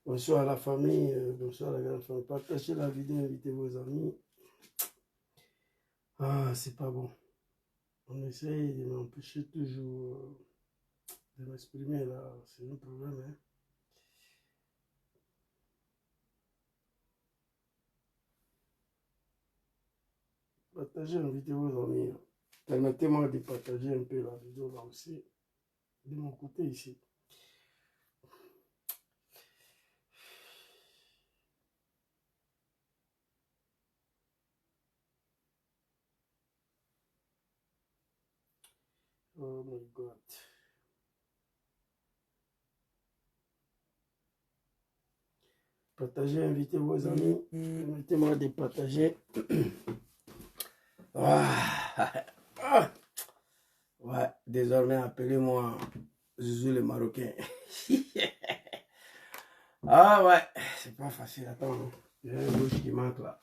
Bonsoir à la famille, bonsoir à la grande famille. Partagez la vidéo, invitez vos amis. Ah, c'est pas bon. On essaye de m'empêcher toujours de m'exprimer là. C'est un problème, hein. Partagez, invitez vos amis. Permettez-moi de partager un peu la vidéo là aussi, de mon côté ici. Oh my God. Partagez, invitez vos amis. Permettez-moi de partager. Ah. Ouais, désormais appelez-moi Zouzou le Marocain. Ah ouais, c'est pas facile. Attends, hein. Il y a un rouge qui manque là.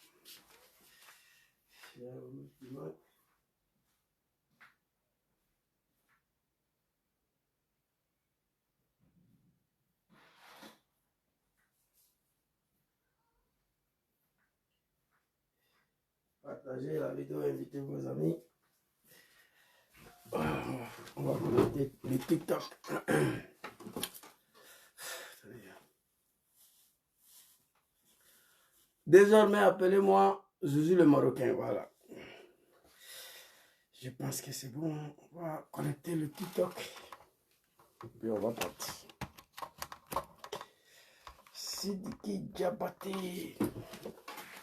Il y a un rouge qui manque. Partagez la vidéo, invitez vos amis. On va connecter les TikTok. Désormais, appelez-moi Zouzou le Marocain. Voilà. Je pense que c'est bon. On va connecter le TikTok. Et puis on va partir. Sidiki Diabaté.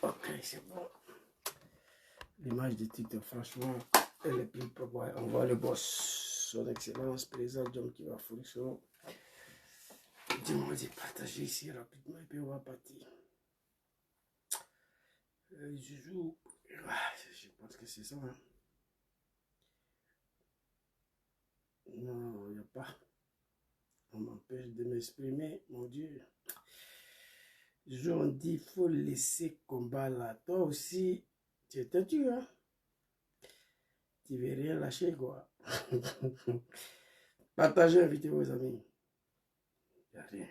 Ok, c'est bon. L'image de TikTok, franchement, elle est plus propre. Ouais, on voit le boss, son excellence, président John qui va fournir. Dis-moi de partager ici rapidement et puis on va partir. Zouzou, je pense que c'est ça. Hein. Non, il n'y a pas. On m'empêche de m'exprimer, mon Dieu. Zouzou, on dit il faut laisser combat là. Toi aussi, tu es têtu, hein? Tu ne veux rien lâcher, quoi. Partagez, invitez vos amis. Il n'y a rien.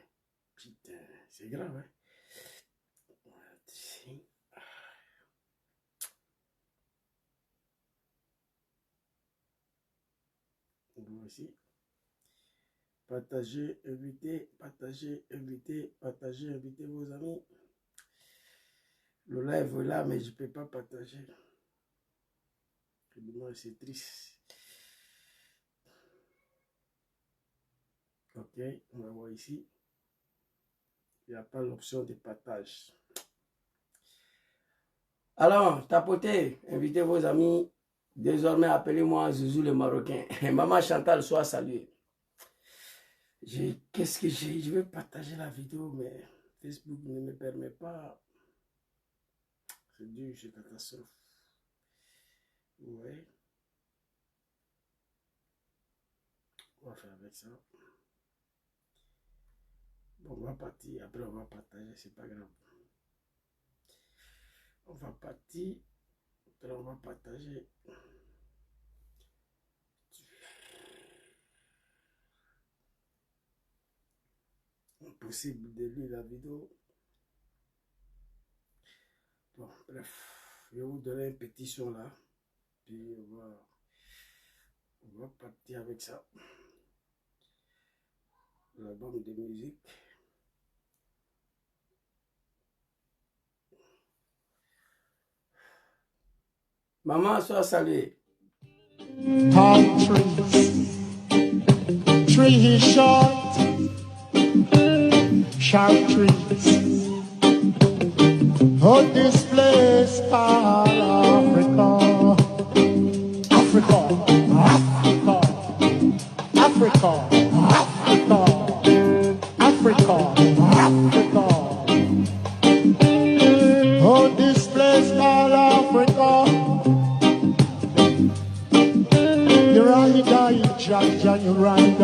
Putain, c'est grave, hein? Vous aussi. Partagez, invitez, partagez, invitez, partagez, invitez vos amis. Le live est là, mais je ne peux pas partager. C'est triste. Ok, on va voir ici. Il n'y a pas l'option de partage. Alors, tapotez, invitez vos amis. Désormais, appelez-moi Zouzou le Marocain. Maman Chantal, sois saluée. Qu'est-ce que j'ai? Je vais partager la vidéo, mais Facebook ne me permet pas. C'est dur, c'est catastrophe. Ouais. On va faire avec ça. Bon, on va partir. Après, on va partager. C'est pas grave. On va partir. Après, on va partager. Impossible de lire la vidéo. Bon, bref. Je vais vous donner un petit son là. Puis on va partir avec ça. L'album de musique. Maman, sois saluée. Palm trees, tree short, sharp trees. Oh, this place called Africa, Africa, Africa, Africa, Africa, Africa, Africa. Oh, this place called Africa. You ride, Jaja, you ride.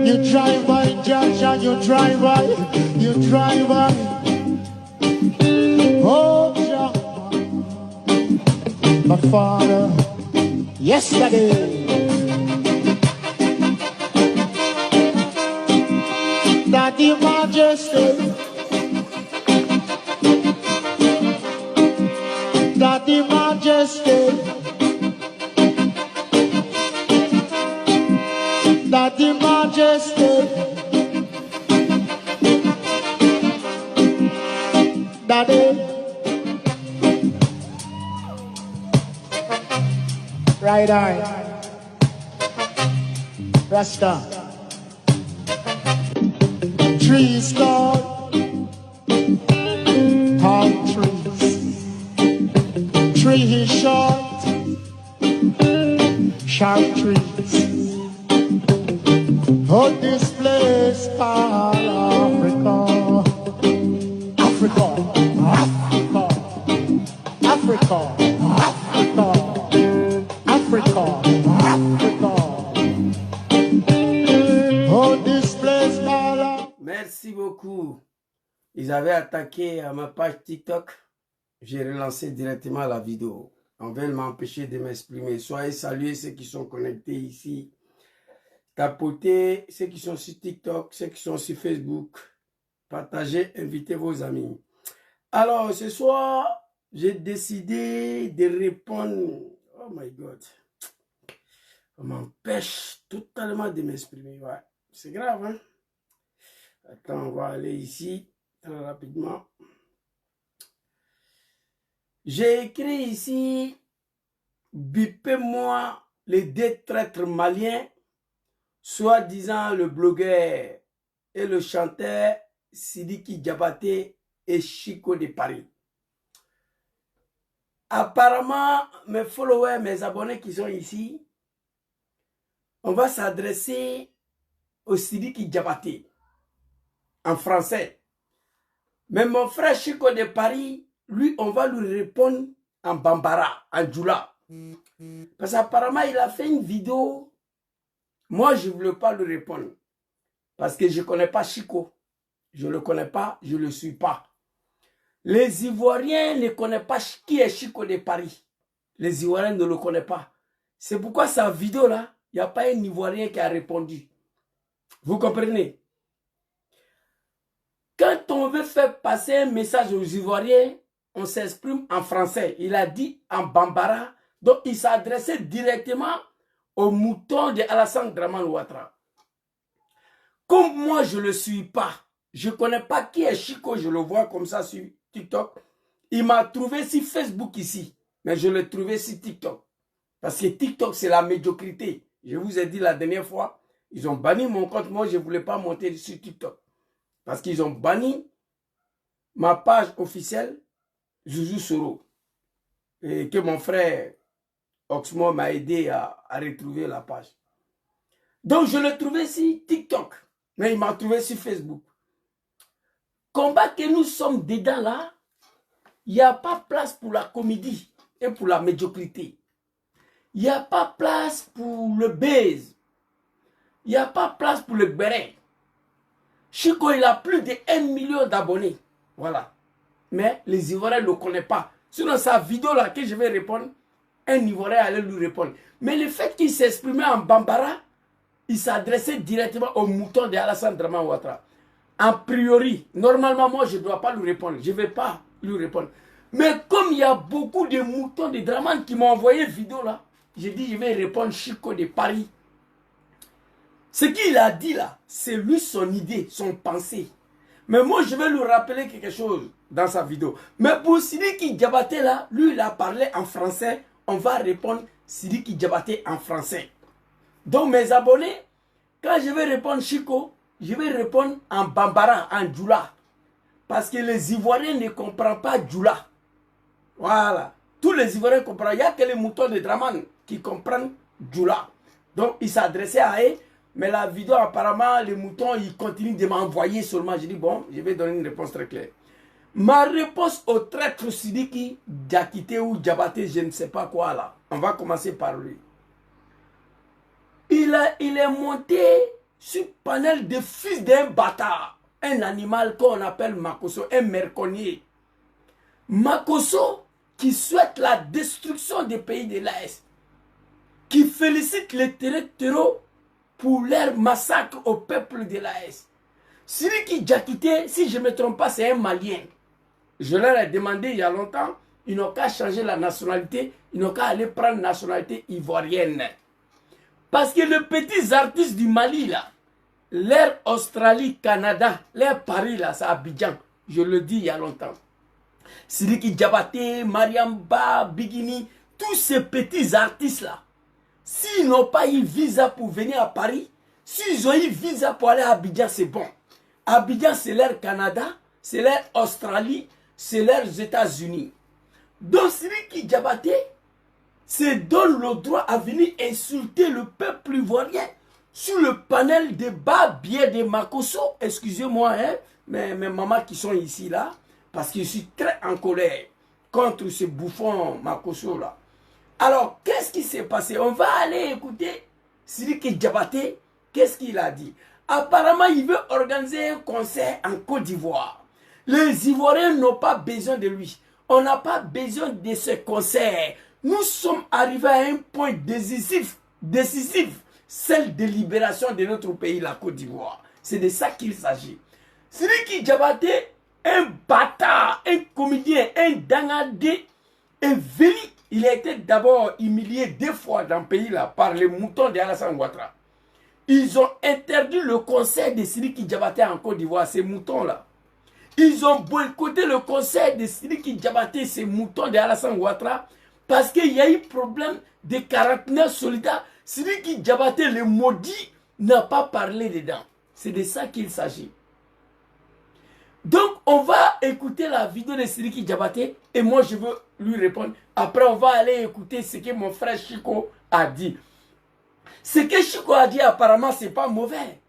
You drive by, Jaja, you drive by, you drive by. Oh, Jaja, my father, yesterday. Daddy Majesty, Daddy Majesty, Daddy Majesty, Daddy. Right eye, Rasta. Trees tall, palm trees. Tree is short, sharp trees. Oh, this place called Africa, Africa, Africa, Africa, Africa, Africa, Africa. Oh, this place called. Merci beaucoup. Ils avaient attaqué à ma page TikTok. J'ai relancé directement la vidéo. On veut m'empêcher de m'exprimer. Soyez salués ceux qui sont connectés ici. Tapotez ceux qui sont sur TikTok, ceux qui sont sur Facebook. Partagez, invitez vos amis. Alors, ce soir, j'ai décidé de répondre. Oh my God. On m'empêche totalement de m'exprimer. Ouais. C'est grave, hein? Attends, on va aller ici très rapidement. J'ai écrit ici, bipez-moi les deux traîtres maliens, soi-disant le blogueur et le chanteur Sidiki Diabaté et Chico de Paris. Apparemment, mes followers, mes abonnés qui sont ici, on va s'adresser au Sidiki Diabaté en français. Mais mon frère Chico de Paris, lui, on va lui répondre en Bambara, en Djoula. Parce qu'apparemment, il a fait une vidéo. Moi, je ne voulais pas lui répondre. Parce que je ne connais pas Chico. Je ne le connais pas, je ne le suis pas. Les Ivoiriens ne connaissent pas qui est Chico de Paris. Les Ivoiriens ne le connaissent pas. C'est pourquoi sa vidéo-là, il n'y a pas un Ivoirien qui a répondu. Vous comprenez? Quand on veut faire passer un message aux Ivoiriens, on s'exprime en français. Il a dit en Bambara. Donc, il s'adressait directement aux moutons de Alassane Dramane Ouattara. Comme moi, je ne le suis pas. Je ne connais pas qui est Chico. Je le vois comme ça sur TikTok. Il m'a trouvé sur Facebook ici. Mais je l'ai trouvé sur TikTok. Parce que TikTok, c'est la médiocrité. Je vous ai dit la dernière fois, ils ont banni mon compte. Moi, je ne voulais pas monter sur TikTok. Parce qu'ils ont banni ma page officielle, Zouzou Soro. Et que mon frère Oxmo m'a aidé à retrouver la page. Donc, je l'ai trouvé sur TikTok. Mais il m'a trouvé sur Facebook. Combat que nous sommes dedans là, il n'y a pas place pour la comédie et pour la médiocrité. Il n'y a pas place pour le buzz. Il n'y a pas place pour le béret. Chico, il a plus de 1 million d'abonnés. Voilà. Mais les Ivoiriens ne le connaissent pas. Sinon, sa vidéo là que je vais répondre, un Ivoirien allait lui répondre. Mais le fait qu'il s'exprimait en Bambara, il s'adressait directement aux moutons de Alassane Dramane Ouattara. A priori, normalement, moi, je ne dois pas lui répondre. Je ne vais pas lui répondre. Mais comme il y a beaucoup de moutons de Dramane qui m'ont envoyé une vidéo là, j'ai dit, je vais répondre Chico de Paris. Ce qu'il a dit là, c'est lui son idée, son pensée. Mais moi, je vais lui rappeler quelque chose dans sa vidéo. Mais pour Sidiki Diabaté là, lui, il a parlé en français. On va répondre Sidiki Diabaté en français. Donc, mes abonnés, quand je vais répondre Chico, je vais répondre en Bambara, en Djoula. Parce que les Ivoiriens ne comprennent pas Djoula. Voilà. Tous les Ivoiriens comprennent. Il n'y a que les moutons de Dramane qui comprennent Djoula. Donc, il s'adressait à eux. Mais la vidéo, apparemment, les moutons, ils continuent de m'envoyer seulement. Je dis, bon, je vais donner une réponse très claire. Ma réponse au traître Sidiki Diakité ou Diabaté, je ne sais pas quoi là. On va commencer par lui. Il est monté sur panel de fils d'un bâtard. Un animal qu'on appelle Makosso, un merconnier. Makosso qui souhaite la destruction des pays de l'Est. Qui félicite les terreaux pour leur massacre au peuple de l'Est. Siriki Diakité, si je ne me trompe pas, c'est un Malien. Je leur ai demandé il y a longtemps, ils n'ont qu'à changer la nationalité, ils n'ont qu'à aller prendre la nationalité ivoirienne. Parce que les petits artistes du Mali, là, l'air Australie, Canada, l'air Paris, là, c'est Abidjan. Je le dis il y a longtemps. Sidiki Diabaté, Mariamba, Bigini, tous ces petits artistes-là, s'ils n'ont pas eu visa pour venir à Paris, s'ils ont eu visa pour aller à Abidjan, c'est bon. Abidjan, c'est l'air Canada, c'est l'air Australie, c'est l'air États-Unis. Donc, Sidiki Diabaté se donne le droit à venir insulter le peuple ivoirien sur le panel de bas biais de Makosso. Excusez-moi, hein, mes mamans qui sont ici là, parce que je suis très en colère contre ce bouffon Makosso là. Alors, qu'est-ce qui s'est passé? On va aller écouter Sidiki Diabaté, qu'est-ce qu'il a dit? Apparemment, il veut organiser un concert en Côte d'Ivoire. Les Ivoiriens n'ont pas besoin de lui. On n'a pas besoin de ce concert. Nous sommes arrivés à un point décisif, celle de libération de notre pays, la Côte d'Ivoire. C'est de ça qu'il s'agit. Sidiki Diabaté, un bâtard, un comédien, un dangadé, est venu. Il a été d'abord humilié 2 fois dans le pays là par les moutons d'Alassane Ouattara. Ils ont interdit le concert de Sidiki Diabaté en Côte d'Ivoire, ces moutons là. Ils ont boycotté le concert de Sidiki Diabaté, ces moutons d'Alassane Ouattara, parce qu'il y a eu problème de 49 soldats. Sidiki Diabaté, le maudit, n'a pas parlé dedans. C'est de ça qu'il s'agit. Donc, on va écouter la vidéo de Sidiki Diabaté et moi, je veux lui répondre. Après, on va aller écouter ce que mon frère Chico a dit. Ce que Chico a dit, apparemment, ce n'est pas mauvais.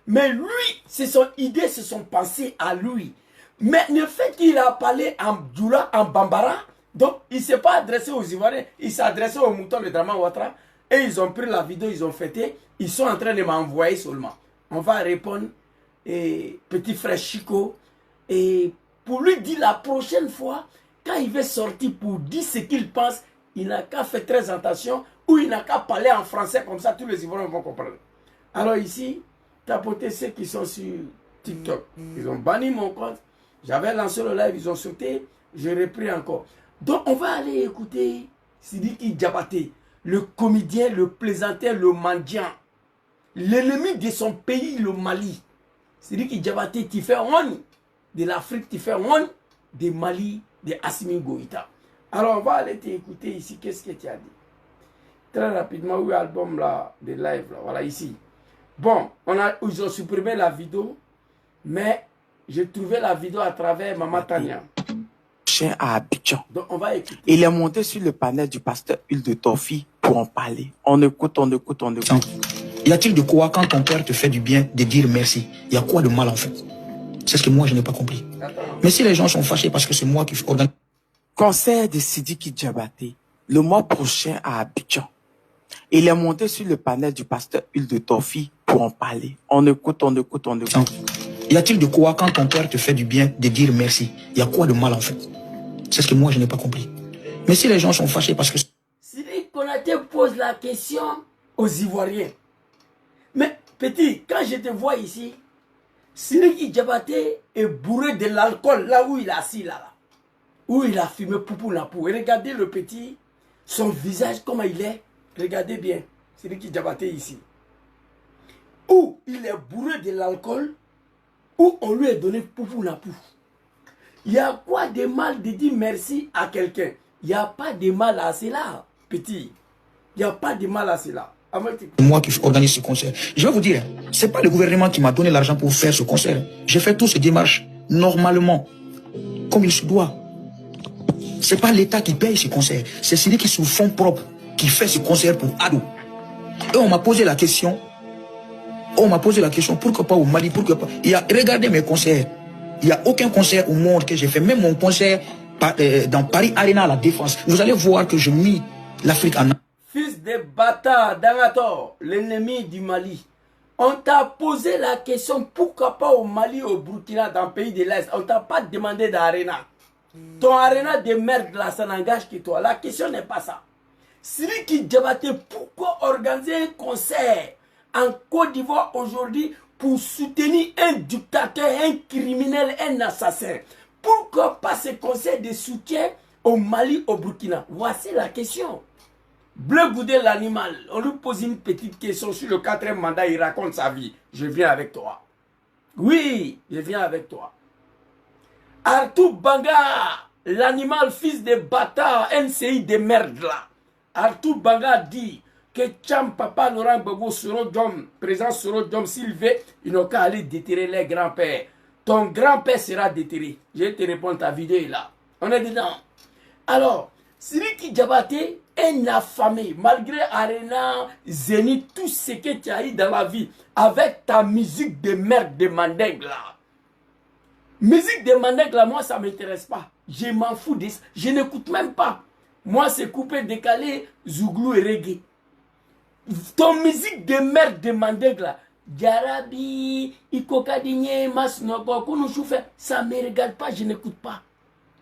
Mais lui, c'est son idée, c'est son pensée à lui. Mais le fait qu'il a parlé en Djoula, en Bambara, donc il ne s'est pas adressé aux Ivoiriens, il s'est adressé aux moutons de Draman Ouattara. Et ils ont pris la vidéo, ils ont fêté. Ils sont en train de m'envoyer seulement. On va répondre, et petit frère Chico, et pour lui dire la prochaine fois, quand il va sortir pour dire ce qu'il pense, il n'a qu'à faire très attention, ou il n'a qu'à parler en français, comme ça tous les Ivoiriens vont comprendre. Alors ici, tapoter ceux qui sont sur TikTok. Ils ont banni mon compte. J'avais lancé le live, ils ont sauté, j'ai repris encore. Donc on va aller écouter Sidiki Diabaté, le comédien, le plaisanteur, le mendiant, l'ennemi de son pays, le Mali. Sidiki Diabaté, tu fais honte de l'Afrique, tu fais honte de Mali, de Assimi Goïta. Alors on va aller t'écouter ici, qu'est-ce que tu as dit? Très rapidement, oui, album là, de live, là, voilà ici. Bon, ils ont supprimé la vidéo, mais j'ai trouvé la vidéo à travers Maman Tania. Chien à Abidjan. Donc on va écouter. Il est monté sur le panel du pasteur Huile de Tofi pour en parler. On écoute, on écoute, on écoute. Y a-t-il de quoi quand ton père te fait du bien de dire merci? Il y a quoi de mal en fait? C'est ce que moi je n'ai pas compris. Mais si les gens sont fâchés parce que c'est moi qui organise. Concert de Sidiki Diabaté le mois prochain à Abidjan. Il est monté sur le panel du pasteur Huile de Tofi pour en parler. On écoute, on écoute, on écoute. Y a-t-il de quoi quand ton père te fait du bien de dire merci? Il y a quoi de mal en fait? C'est ce que moi je n'ai pas compris. Mais si les gens sont fâchés parce que... Sidiki Konaté pose la question aux Ivoiriens. Mais petit, quand je te vois ici, Sidiki Diabaté est bourré de l'alcool là où il est assis là. Où il a fumé poupou la pou. Et regardez le petit, son visage comment il est. Regardez bien, Sidiki Diabaté ici. Où il est bourré de l'alcool, où on lui a donné poupou la pou. Il y a quoi de mal de dire merci à quelqu'un? Il n'y a pas de mal à cela, petit. Il n'y a pas de mal à cela. C'est moi qui organise ce concert. Je vais vous dire, c'est pas le gouvernement qui m'a donné l'argent pour faire ce concert. J'ai fait toutes ces démarches normalement, comme il se doit. C'est pas l'État qui paye ce concert. C'est celui qui sous fonds propres qui fait ce concert pour Ado. Et on m'a posé la question. Pourquoi pas au Mali, pourquoi pas. Regardez mes concerts. Il n'y a aucun concert au monde que j'ai fait. Même mon concert dans Paris Arena à la Défense. Vous allez voir que je mis l'Afrique en... Fils de bâtard, Dangator, l'ennemi du Mali. On t'a posé la question, pourquoi pas au Mali, au Burkina, dans le pays de l'Est. On t'a pas demandé d'Arena. Ton Arena de merde là, ça n'engage que toi. La question n'est pas ça. Sidiki Diabaté, pourquoi organiser un concert en Côte d'Ivoire aujourd'hui pour soutenir un dictateur, un criminel, un assassin? Pourquoi pas ce conseil de soutien au Mali, au Burkina? Voici la question. Bleu Goudé l'animal, on lui pose une petite question sur le 4e mandat, il raconte sa vie. Je viens avec toi. Oui, je viens avec toi. Arthur Banga, l'animal fils de bâtard, NCI de merde là. Arthur Banga dit que Cham Papa Laurent Gbagbo Soro Djom, président Soro Djom, s'il veut, ils n'ont qu'à aller déterrer les grands-pères. Ton grand-père sera déterré. Je vais te répondre, ta vidéo est là. On est dedans. Alors, Sidiki Diabaté, un affamé, malgré Arena, Zénith, tout ce que tu as eu dans la vie, avec ta musique de merde de Mandingue là. Musique de Mandingue là, moi ça ne m'intéresse pas. Je m'en fous de ça. Je n'écoute même pas. Moi c'est coupé, décalé, Zouglou et reggae. Ton musique de merde de Mandingue là, Jarabi, Ikokadigné, Masnoko, Kounouchoufé, ça ne me regarde pas, je n'écoute pas.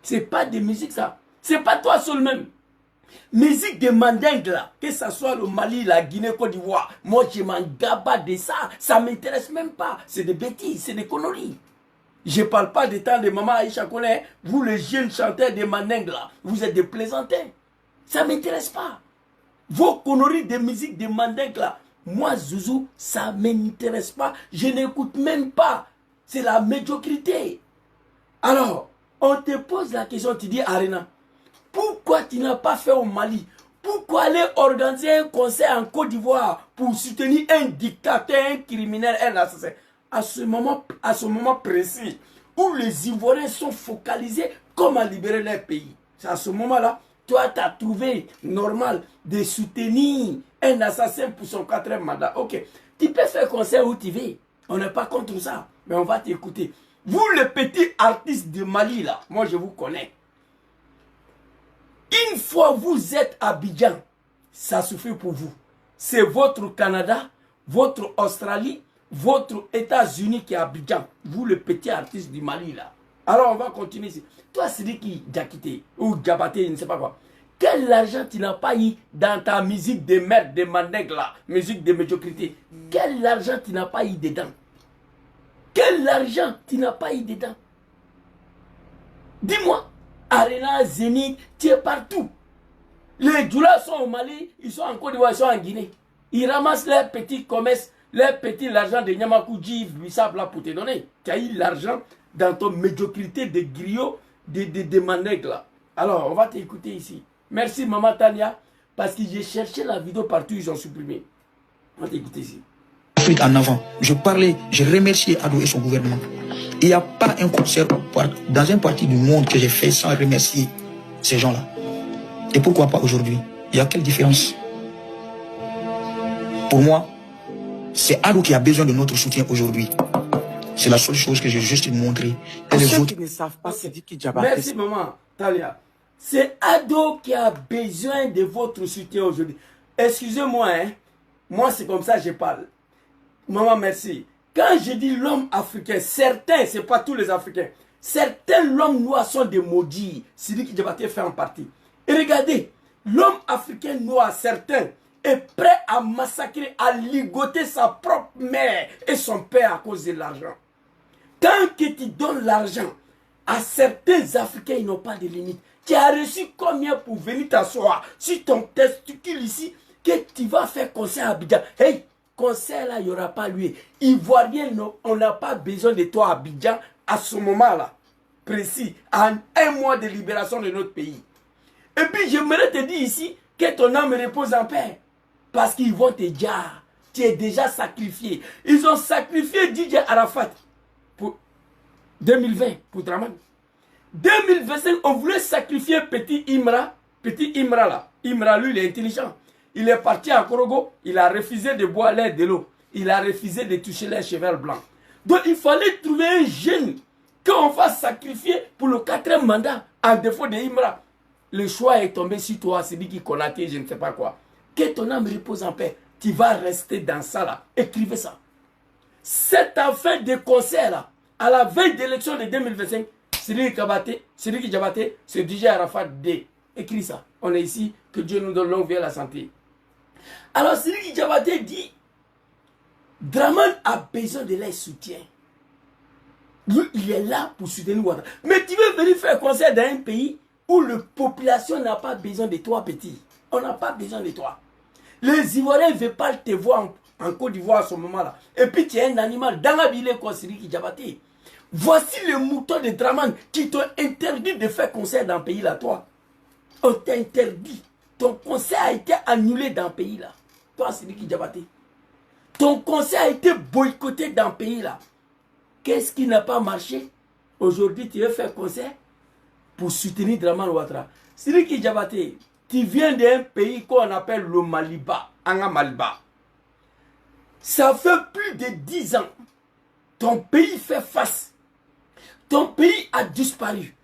C'est pas de musique ça. C'est pas toi seul même. Musique de Mandingue là, que ce soit le Mali, la Guinée, Côte d'Ivoire, moi je m'en gaba de ça, ça ne m'intéresse même pas. C'est des bêtises, c'est des conneries. Je ne parle pas des temps de Maman Aïcha Kone, vous les jeunes chanteurs de Mandingue là, vous êtes des plaisantins. Ça ne m'intéresse pas. Vos conneries de musique de Mandingue là, moi Zouzou, ça ne m'intéresse pas. Je n'écoute même pas. C'est la médiocrité. Alors, on te pose la question, tu dis Arena, pourquoi tu n'as pas fait au Mali? Pourquoi aller organiser un concert en Côte d'Ivoire pour soutenir un dictateur, un criminel, un assassin? À ce moment précis, où les Ivoiriens sont focalisés comment libérer leur pays. C'est à ce moment-là, toi, tu as trouvé normal de soutenir un assassin pour son 4e mandat. Ok, tu peux faire concert où tu veux. On n'est pas contre ça, mais on va t'écouter. Vous, les petits artistes de Mali, là, moi, je vous connais. Une fois vous êtes à Abidjan, ça suffit pour vous. C'est votre Canada, votre Australie, votre États-Unis qui est à Abidjan. Vous, le petit artiste du Mali, là. Alors, on va continuer ici. Toi, Sidiki Diakité, ou Diabaté, je ne sais pas quoi. Quel argent tu n'as pas eu dans ta musique de merde, de Mandingue, là, musique de médiocrité? Quel argent tu n'as pas eu dedans? Quel argent tu n'as pas eu dedans? Dis-moi. Arena, Zénith, tu es partout. Les Djoulas sont au Mali, ils sont en Côte d'Ivoire, ils sont en Guinée. Ils ramassent leurs petits commerces, l'argent de Nyamakoudji, Bissap là pour te donner. Tu as eu l'argent dans ton médiocrité de griot, de Mandingue là. Alors, on va t'écouter ici. Merci Maman Tania, parce que j'ai cherché la vidéo partout, ils ont supprimé. On va t'écouter ici. Afrique en avant. Je parlais, je remerciais Ado et son gouvernement. Il n'y a pas un concert dans un parti du monde que j'ai fait sans remercier ces gens-là. Et pourquoi pas aujourd'hui? Il y a quelle différence? Pour moi, c'est Ado qui a besoin de notre soutien aujourd'hui. C'est la seule chose que j'ai juste montré. Pour ceux qui ne savent pas, c'est Sidiki Diabaté. Merci maman Talia. C'est Ado qui a besoin de votre soutien aujourd'hui. Excusez-moi, hein. Moi c'est comme ça que je parle. Maman, merci. Quand je dis l'homme africain, certains, ce n'est pas tous les Africains, certains l'homme noir sont des maudits. Sidiki Diabaté fait en partie. Et regardez, l'homme africain noir, certains, est prêt à massacrer, à ligoter sa propre mère et son père à cause de l'argent. Tant que tu donnes l'argent à certains Africains, ils n'ont pas de limite. Tu as reçu combien pour venir t'asseoir sur ton testicule ici que tu vas faire concert à Abidjan? Hey, concert là, il n'y aura pas lieu. Ivoirien, on n'a pas besoin de toi à Abidjan à ce moment-là, précis, à un mois de libération de notre pays. Et puis, j'aimerais te dire ici que ton âme repose en paix. Parce qu'ils vont te dire, tu es déjà sacrifié. Ils ont sacrifié DJ Arafat pour 2020, pour Draman. 2025, on voulait sacrifier Petit Imra. Petit Imra là. Imra, lui, il est intelligent. Il est parti à Korogo, il a refusé de boire l'air de l'eau. Il a refusé de toucher les cheveux blancs. Donc il fallait trouver un jeune qu'on va sacrifier pour le 4e mandat, en défaut de Imra. Le choix est tombé sur toi, c'est lui qui Konaté, je ne sais pas quoi. Que ton âme repose en paix. Tu vas rester dans ça là. Écrivez ça. Cette affaire de concert là, à la veille d'élection de 2025, Sidiki Diabaté, c'est DJ Arafat D. Écris ça. On est ici, que Dieu nous donne longue vie à la santé. Alors Sidiki Diabaté dit, Draman a besoin de leur soutien. Lui, il est là pour soutenir Ouattara. Mais tu veux venir faire concert dans un pays où la population n'a pas besoin de toi, petit. On n'a pas besoin de toi. Les Ivoiriens ne veulent pas te voir en Côte d'Ivoire à ce moment-là. Et puis tu es un animal dans la ville comme Sidiki Diabaté. Voici les moutons de Draman qui t'ont interdit de faire concert dans le pays là, toi. On t'a interdit. Ton concert a été annulé dans le pays là. Toi, Sidiki Diabaté. Ton concert a été boycotté dans le pays là. Qu'est-ce qui n'a pas marché? Aujourd'hui, tu veux faire concert pour soutenir Draman Ouattara. Sidiki Diabaté, tu viens d'un pays qu'on appelle le Maliba, Anga Maliba. Ça fait plus de 10 ans. Ton pays fait face. Ton pays a disparu.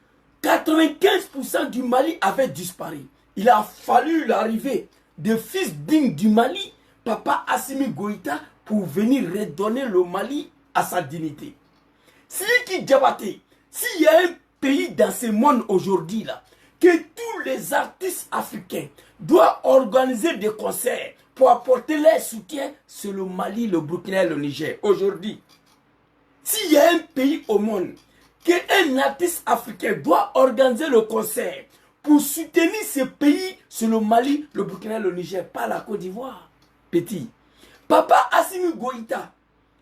95% du Mali avait disparu. Il a fallu l'arrivée de fils dignes du Mali, Papa Assimi Goïta, pour venir redonner le Mali à sa dignité. Sidiki Diabaté, s'il y a un pays dans ce monde aujourd'hui là, que tous les artistes africains doivent organiser des concerts pour apporter leur soutien, c'est le Mali, le Burkina et le Niger. Aujourd'hui, s'il y a un pays au monde qu'un artiste africain doit organiser le concert pour soutenir ce pays, c'est le Mali, le Burkina et le Niger, pas la Côte d'Ivoire. Petit. Papa Assimi Goïta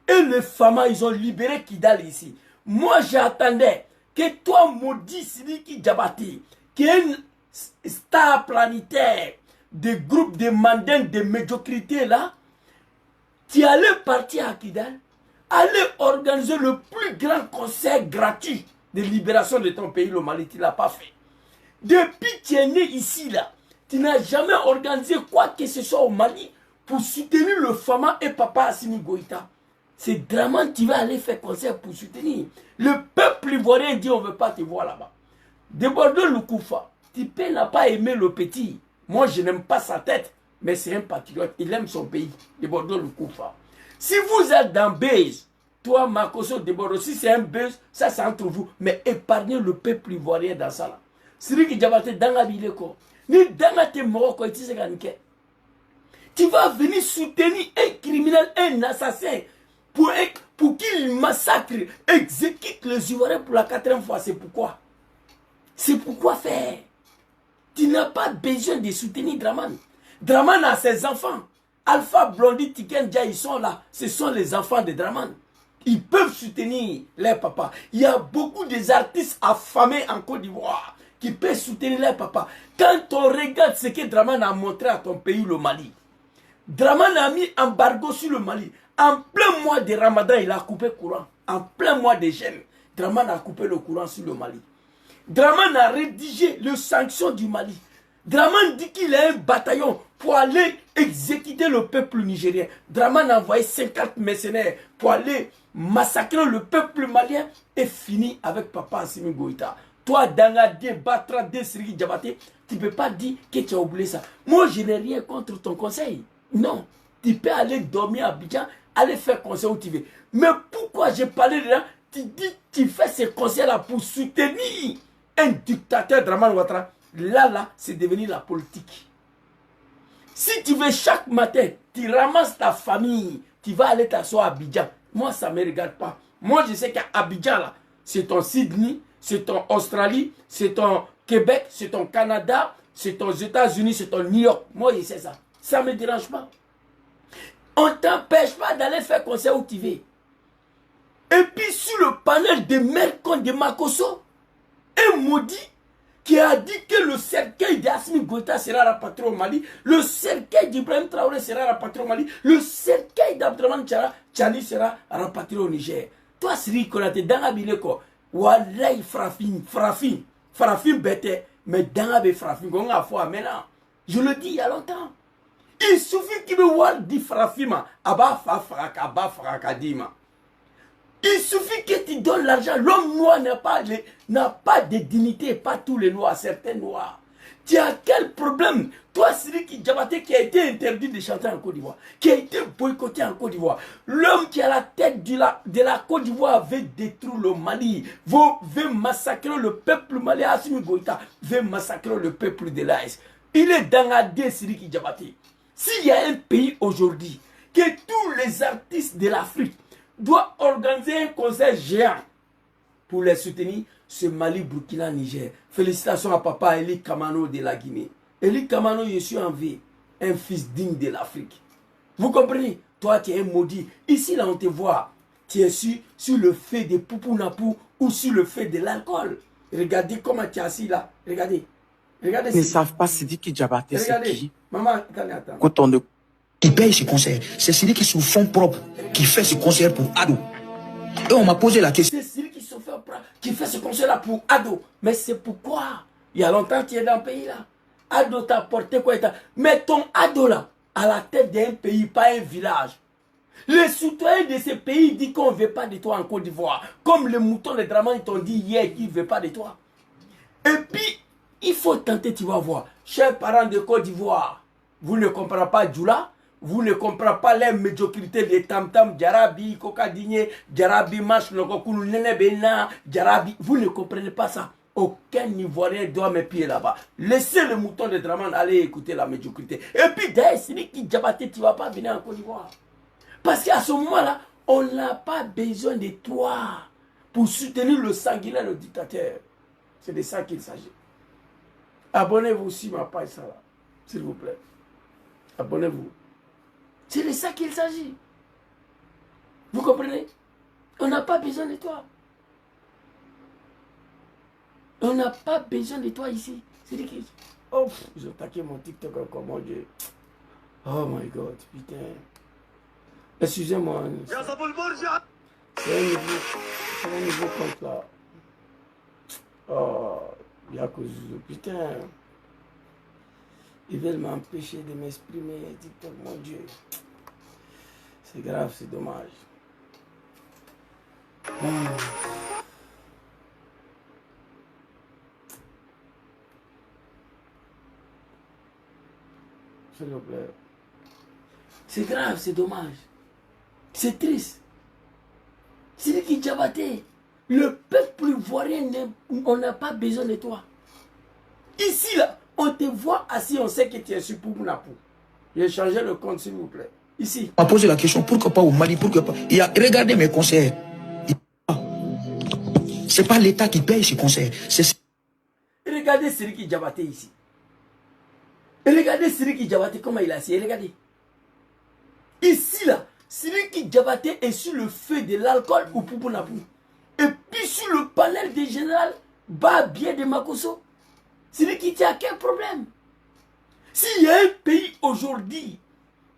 et les femmes, ils ont libéré Kidal ici. Moi, j'attendais que toi, maudit Sidiki Diabaté, qui est une star planétaire des groupes de mandins de médiocrité là, tu allais partir à Kidal, aller organiser le plus grand concert gratuit de libération de ton pays, le Mali. Tu ne l'as pas fait. Depuis que tu es né ici là, tu n'as jamais organisé quoi que ce soit au Mali pour soutenir le Fama et Papa Assimi Goïta. C'est Draman qui va aller faire concert pour soutenir. Le peuple ivoirien dit on ne veut pas te voir là-bas. De Bordeaux Loukoufa, Tipé n'a pas aimé le petit. Moi je n'aime pas sa tête, mais c'est un patriote. Il aime son pays. De Bordeaux Loukoufa. Si vous êtes dans Base, toi Makoso de Bordeaux, si c'est un Base, ça c'est entre vous. Mais épargnez le peuple ivoirien dans ça là. Sidiki Diabaté dans la ville quoi. Ni dans la Morocco et tu vas venir soutenir un criminel, un assassin, pour qu'il massacre, exécute les Ivoiriens pour la 4e fois. C'est pourquoi. C'est pourquoi faire. Tu n'as pas besoin de soutenir Draman. Draman a ses enfants. Alpha, Blondie, Tiken, Dia, ils sont là. Ce sont les enfants de Draman. Ils peuvent soutenir leur papa. Il y a beaucoup d'artistes affamés en Côte d'Ivoire qui peuvent soutenir leur papa. Quand on regarde ce que Draman a montré à ton pays, le Mali, Draman a mis embargo sur le Mali. En plein mois de Ramadan, il a coupé le courant. En plein mois de jeûne, Draman a coupé le courant sur le Mali. Draman a rédigé les sanctions du Mali. Draman dit qu'il a un bataillon pour aller exécuter le peuple nigérien. Draman a envoyé 50 mercenaires pour aller massacrer le peuple malien et finir avec Papa Assimi Goïta. Toi, Dangadé, Batra, Sidiki Diabaté, tu ne peux pas dire que tu as oublié ça. Moi, je n'ai rien contre ton conseil. Non. Tu peux aller dormir à Abidjan, aller faire conseil où tu veux. Mais pourquoi j'ai parlé de là? Tu dis, tu fais ces conseils-là pour soutenir un dictateur Draman Ouattara. Là, c'est devenu la politique. Si tu veux chaque matin, tu ramasses ta famille, tu vas aller t'asseoir à Abidjan. Moi, ça ne me regarde pas. Moi, je sais qu'à Abidjan, là, c'est ton Sydney, c'est ton Australie, c'est ton Québec, c'est ton Canada, c'est ton États-Unis, c'est ton New York. Moi, je sais ça. Ça ne me dérange pas. On ne t'empêche pas d'aller faire concert où tu veux. Et puis, sur le panel de Mercon de Makoso, un maudit qui a dit que le cercueil d'Assimi Goïta sera rapatrié au Mali, le cercueil d'Ibrahim Traoré sera rapatrié au Mali, le cercueil d'Abdraman Tchani sera rapatrié au Niger. Toi, Sidiki Konaté, dans la ville, quoi, Wallahi Farafin bête, mais dans la ville, Farafin, on a foi maintenant. Je le dis il y a longtemps. Il suffit qu'il me voit dit Farafima, Abba Faraka Dima. Il suffit que tu donnes l'argent. L'homme noir n'a pas de dignité, pas tous les noirs, certains noirs. Tu as quel problème? Toi, Sidiki Diabaté, qui a été interdit de chanter en Côte d'Ivoire, qui a été boycotté en Côte d'Ivoire, l'homme qui a la tête de la Côte d'Ivoire veut détruire le Mali, veut massacrer le peuple malien. Assimi Goïta veut massacrer le peuple de l'AS. Il est dans la Sidiki Diabaté. S'il y a un pays aujourd'hui que tous les artistes de l'Afrique doivent organiser un concert géant pour les soutenir. Ce Mali, Burkina, Niger. Félicitations à papa Eli Kamano de la Guinée. Eli Kamano, je suis en vie, un fils digne de l'Afrique. Vous comprenez? Toi, tu es un maudit. Ici, là, on te voit. Tu es sur le fait de Poupounapou ou sur le fait de l'alcool. Regardez comment tu es assis là. Regardez. Regardez. Ils ne savent pas Sidiki Diabaté, c'est qui. Maman, attends. Quand on ne... Qui paye ce concert. C'est celui qui est sous fonds propres qui fait ce concert pour Ado. Et on m'a posé la question. C'est celui qui fait ce concert-là pour Ado. Mais c'est pourquoi? Il y a longtemps que tu es dans le pays là. Ado t'a apporté quoi? Mais ton Ado là, à la tête d'un pays, pas un village. Les citoyens de ce pays disent qu'on ne veut pas de toi en Côte d'Ivoire. Comme les moutons de Draman t'ont dit hier qu'ils ne veulent pas de toi. Et puis, il faut tenter, tu vas voir. Chers parents de Côte d'Ivoire, vous ne comprenez pas Djoula, vous ne comprenez pas les médiocrités de Tam Tam, Djarabi, Kokadine, Djarabi, Mach, Nokokulu, Nenebena, Djarabi. Vous ne comprenez pas ça. Aucun Ivoirien doit me pieds là-bas. Laissez le mouton de Draman aller écouter la médiocrité. Et puis, d'ailleurs, celui qui Diabaté, tu ne vas pas venir en Côte d'Ivoire. Parce qu'à ce moment-là, on n'a pas besoin de toi pour soutenir le sanguinaire, le dictateur. C'est de ça qu'il s'agit. Abonnez-vous aussi ma page, ça là. S'il vous plaît. Abonnez-vous. C'est de ça qu'il s'agit. Vous comprenez? On n'a pas besoin de toi. On n'a pas besoin de toi ici. C'est qui? Oh, ils ont attaqué mon TikTok encore, mon Dieu. Oh my God, putain. Excusez-moi. C'est un nouveau compte là. Oh, Yakuzu, putain. Ils veulent m'empêcher de m'exprimer. TikTok, mon Dieu. C'est grave, c'est dommage. S'il vous plaît. C'est grave, c'est dommage. C'est triste. C'est qui Diabaté. Le peuple ivoirien, on n'a pas besoin de toi. Ici, là, on te voit assis, on sait que tu es sur Poupounapou. J'ai changé le compte, s'il vous plaît. Ici. On m'a posé la question, pourquoi pas au Mali, pourquoi pas. Regardez mes concerts. C'est pas l'État qui paye ces concerts. Regardez Sidiki Diabaté ici. Regardez Sidiki Diabaté, comment il a assis. Regardez. Ici, là, Sidiki Diabaté est sur le feu de l'alcool au Poupounapou. Et puis sur le panel des généraux, Babie de Makosso. Sidiki, tu as quel problème? S'il y a un pays aujourd'hui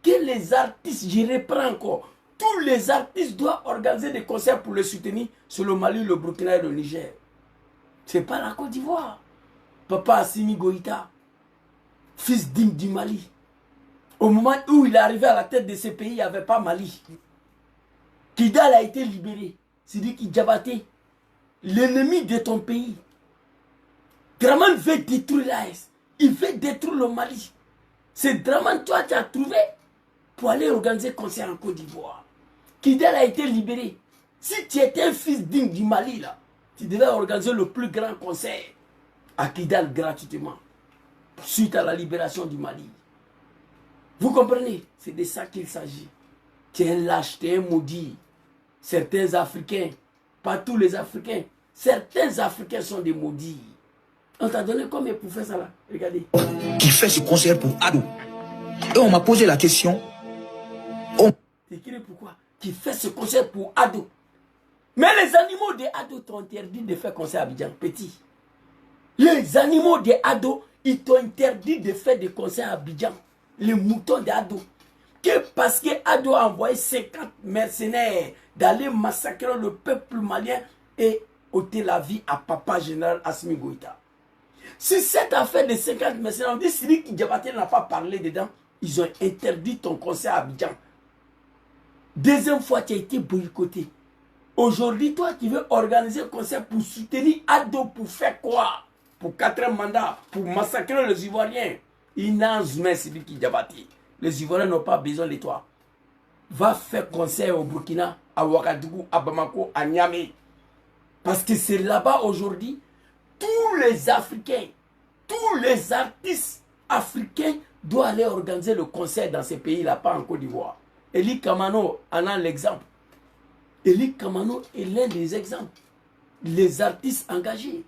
que les artistes, je reprends encore, tous les artistes doivent organiser des concerts pour le soutenir, c'est le Mali, le Burkina et le Niger. C'est pas la Côte d'Ivoire. Papa Assimi Goïta, fils digne du Mali. Au moment où il est arrivé à la tête de ce pays, il n'y avait pas Mali. Kidal a été libéré. Sidiki Diabaté, l'ennemi de ton pays. Draman veut détruire l'AS. Il veut détruire le Mali. C'est Draman, toi, tu as trouvé pour aller organiser un concert en Côte d'Ivoire. Kidal a été libéré. Si tu étais un fils digne du Mali, là, tu devais organiser le plus grand concert à Kidal gratuitement, suite à la libération du Mali. Vous comprenez? C'est de ça qu'il s'agit. Tu es un lâche, tu es un maudit. Certains Africains, pas tous les Africains, certains Africains sont des maudits. On t'a donné combien pour faire ça là? Regardez. Qui fait ce concert pour Ado. Et on m'a posé la question. T'écris pourquoi? Qui fait ce concert pour Ado. Mais les animaux de Ado t'ont interdit de faire concert à Abidjan, petit. Les animaux de Ado, ils t'ont interdit de faire des concerts à Abidjan. Les moutons de Ado. Que parce que Ado a envoyé 50 mercenaires d'aller massacrer le peuple malien et ôter la vie à papa général Assimi Goïta. Si cette affaire de 50 mercenaires, on dit Sidiki Diabaté n'a pas parlé dedans, ils ont interdit ton concert à Abidjan. Deuxième fois, tu as été boycotté. Aujourd'hui, toi, tu veux organiser un concert pour soutenir Ado pour faire quoi? Pour 4 mandats, pour massacrer les Ivoiriens. Inazme Sidiki Diabaté. Les Ivoiriens n'ont pas besoin de toi. Va faire concert au Burkina, à Ouagadougou, à Bamako, à Niamey. Parce que c'est là-bas aujourd'hui, tous les Africains, tous les artistes africains doivent aller organiser le concert dans ces pays-là, pas en Côte d'Ivoire. Eli Kamano en a l'exemple. Eli Kamano est l'un des exemples. Les artistes engagés.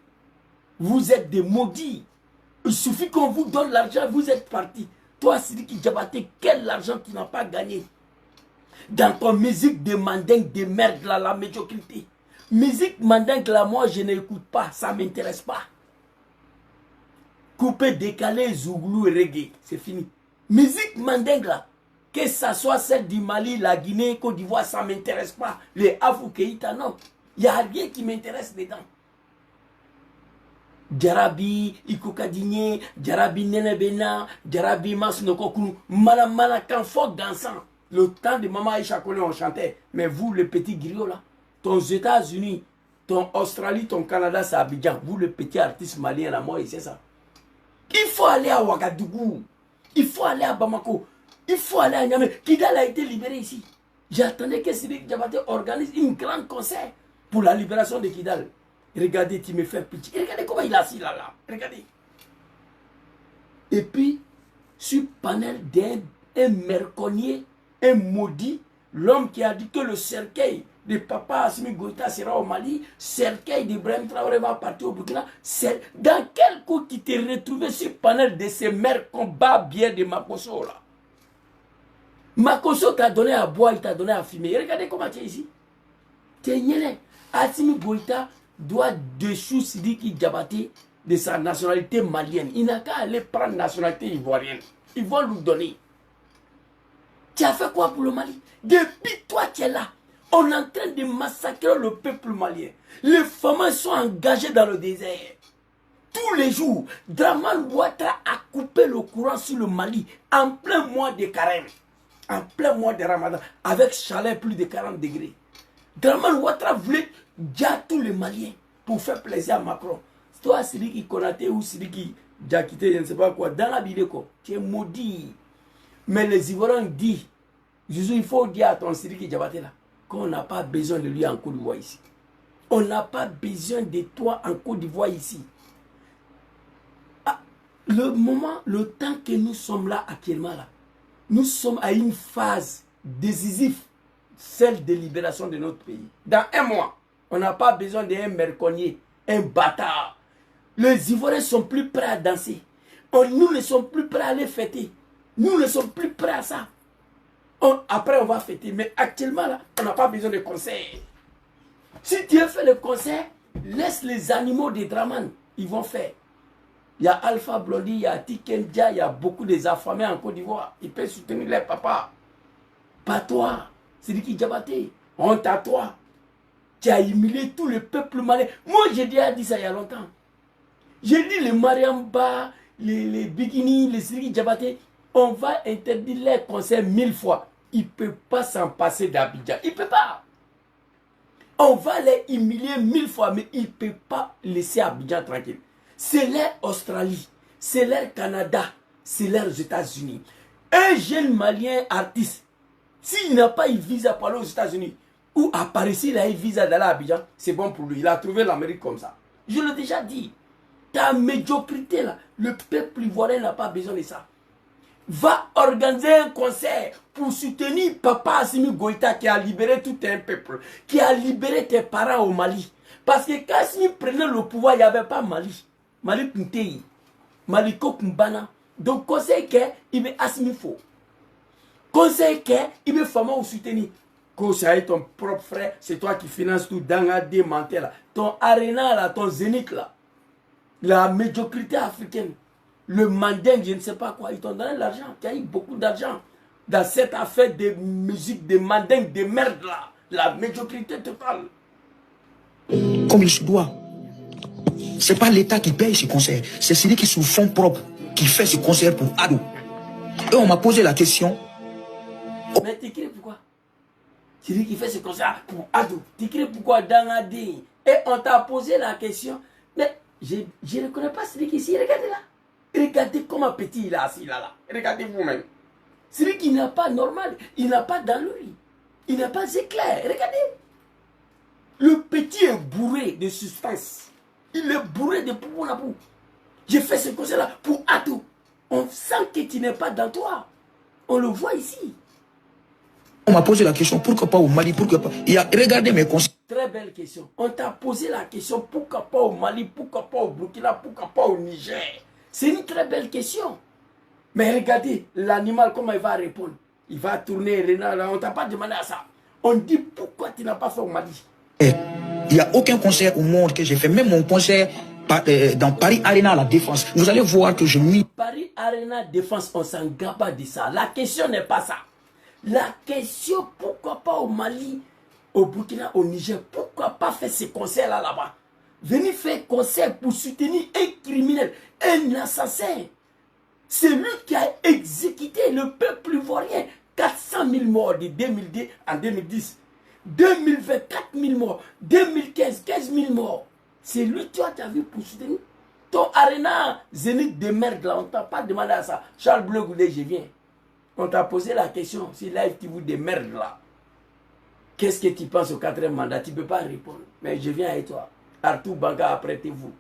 Vous êtes des maudits. Il suffit qu'on vous donne l'argent, vous êtes partis. Toi, Sidiki Diabaté, quel argent tu n'as pas gagné? Dans ton musique de mandingue, de merde, là, la médiocrité. Musique mandingue, là, moi, je n'écoute pas, ça ne m'intéresse pas. Couper, décaler, zouglou et reggae, c'est fini. Musique mandingue, là, que ça soit celle du Mali, la Guinée, Côte d'Ivoire, ça ne m'intéresse pas. Les Afou-Keïta, non. Il n'y a rien qui m'intéresse dedans. Jarabi, Ikoukadinye, Jarabi Nenebena, Jarabi Masnokokunu, Mana Kanfok dansant. Le temps de Maman Aïcha Kone, on chantait. Mais vous, le petit griot là, ton États-Unis, ton Australie, ton Canada, c'est Abidjan. Vous, le petit artiste malien là, moi, c'est ça. Il faut aller à Ouagadougou. Il faut aller à Bamako. Il faut aller à Niamey. Kidal a été libéré ici. J'attendais que Sidiki Diabaté organise une grande concert pour la libération de Kidal. Regardez, tu me fais pitié. Regardez comment il est assis là. Regardez. Et puis, sur panel d'un merconnier, un maudit, l'homme qui a dit que le cercueil de Papa Assimi Goïta sera au Mali, cercueil d'Ibrahim Traoré va partir au Burkina. Dans quel coup tu t'es retrouvé sur panel de ces mères combats bien de Makosso là? Makosso t'a donné à boire, il t'a donné à fumer. Regardez comment tu es ici. Tu es niais. Assimi Goïta doit déchou Sidiki Diabaté de sa nationalité malienne. Il n'a qu'à aller prendre nationalité ivoirienne. Ils vont lui donner. Tu as fait quoi pour le Mali? Depuis toi tu es là. On est en train de massacrer le peuple malien. Les femmes sont engagées dans le désert. Tous les jours, Draman Ouattara a coupé le courant sur le Mali en plein mois de carême. En plein mois de Ramadan. Avec chaleur plus de 40 degrés. Draman Ouattara voulait dire tous les Maliens pour faire plaisir à Macron. Toi, Sidiki Konaté ou Sidiki Diakité, je ne sais pas quoi, dans la vidéo, tu es maudit. Mais les Ivoiriens disent, il faut dire à ton Sidiki Diabaté là, qu'on n'a pas besoin de lui en Côte d'Ivoire ici. On n'a pas besoin de toi en Côte d'Ivoire ici. Ah, le temps que nous sommes là actuellement là, nous sommes à une phase décisive, celle de libération de notre pays. Dans un mois, on n'a pas besoin d'un merconnier, un bâtard. Les Ivoiriens sont plus prêts à danser. Nous ne sommes plus prêts à aller fêter. Nous ne sommes plus prêts à ça. Après, on va fêter. Mais actuellement, là, on n'a pas besoin de concert. Si Dieu fait le concert, laisse les animaux des Draman. Ils vont faire. Il y a Alpha Blondy, il y a Tikendia, il y a beaucoup des affamés en Côte d'Ivoire. Ils peuvent soutenir les papas. Pas toi. Sidiki Diabaté. Honte à toi. Tu as humilié tout le peuple malien. Moi, j'ai déjà dit ça il y a longtemps. J'ai dit les Mariamba, les Bikini, les Sidiki Diabaté, on va interdire les concerts 1000 fois. Il ne peut pas s'en passer d'Abidjan. Il ne peut pas. On va les humilier 1000 fois, mais il ne peut pas laisser Abidjan tranquille. C'est leur Australie, c'est leur Canada, c'est leurs États-Unis. Un jeune Malien artiste, s'il n'a pas eu visa pour aller aux États-Unis, ou à Paris, s'il a eu visa d'aller à Abidjan, c'est bon pour lui. Il a trouvé l'Amérique comme ça. Je l'ai déjà dit. Ta médiocrité là, le peuple ivoirien n'a pas besoin de ça. Va organiser un concert pour soutenir Papa Assimi Goïta qui a libéré tout un peuple, qui a libéré tes parents au Mali. Parce que quand Assimi prenait le pouvoir, il n'y avait pas Mali. Mali Kuntei, Mali Kokumbana. Donc, conseil qu'il veut Assimi faux. Conseil qu'il veut fameux soutenir. Conseil ton propre frère, c'est toi qui finances tout dans la démanté là. Ton arena là, ton zénith là. La médiocrité africaine. Le mandingue, je ne sais pas quoi, ils t'ont donné l'argent. Tu as eu beaucoup d'argent dans cette affaire de musique, de mandingue, de merde là. La médiocrité totale. Comme il se doit. C'est pas l'État qui paye ces concerts. C'est celui qui, sous fonds propres, qui fait ces concerts pour Ado. Et on m'a posé la question. Mais tu cries pourquoi? C'est lui qui fait ce concert pour Ado. Tu cries pourquoi dans AD? Et on t'a posé la question. Mais je ne reconnais pas celui qui est ici. Regardez là. Regardez comment petit il est assis là. Regardez vous-même. Celui qui n'a pas normal. Il n'a pas dans lui. Il n'a pas éclair. Regardez. Le petit est bourré de substance. Il est bourré de poupou. J'ai fait ce concert-là pour Ado. On sent que tu n'es pas dans toi. On le voit ici. On m'a posé la question, pourquoi pas au Mali, pourquoi pas. Regardez mes conseils. Très belle question. On t'a posé la question, pourquoi pas au Mali, pourquoi pas au Burkina, pourquoi pas au Niger. C'est une très belle question. Mais regardez, l'animal, comment il va répondre. Il va tourner, on ne t'a pas demandé à ça. On dit, pourquoi tu n'as pas fait au Mali. Il n'y a aucun concert au monde que j'ai fait. Même mon concert dans Paris Arena à la Défense. Vous allez voir que je mis... Paris Arena Défense, on s'en garde de ça. La question n'est pas ça. La question, pourquoi pas au Mali, au Burkina, au Niger, pourquoi pas faire ces concerts-là là-bas. Venir faire concert pour soutenir un criminel, un assassin. C'est lui qui a exécuté le peuple ivoirien. 400 000 morts de 2010 en 2010. 2020, 4 000 morts. 2015, 15 000 morts. C'est lui, toi, tu as vu pour soutenir. Ton Arena Zénith de merde là, on ne t'a pas demandé à ça. Charles Bleu Goulet, je viens. On t'a posé la question, si Live TV de merde là, qu'est-ce que tu penses au 4e mandat? Tu ne peux pas répondre. Mais je viens avec toi. Arthur Banga, apprêtez-vous.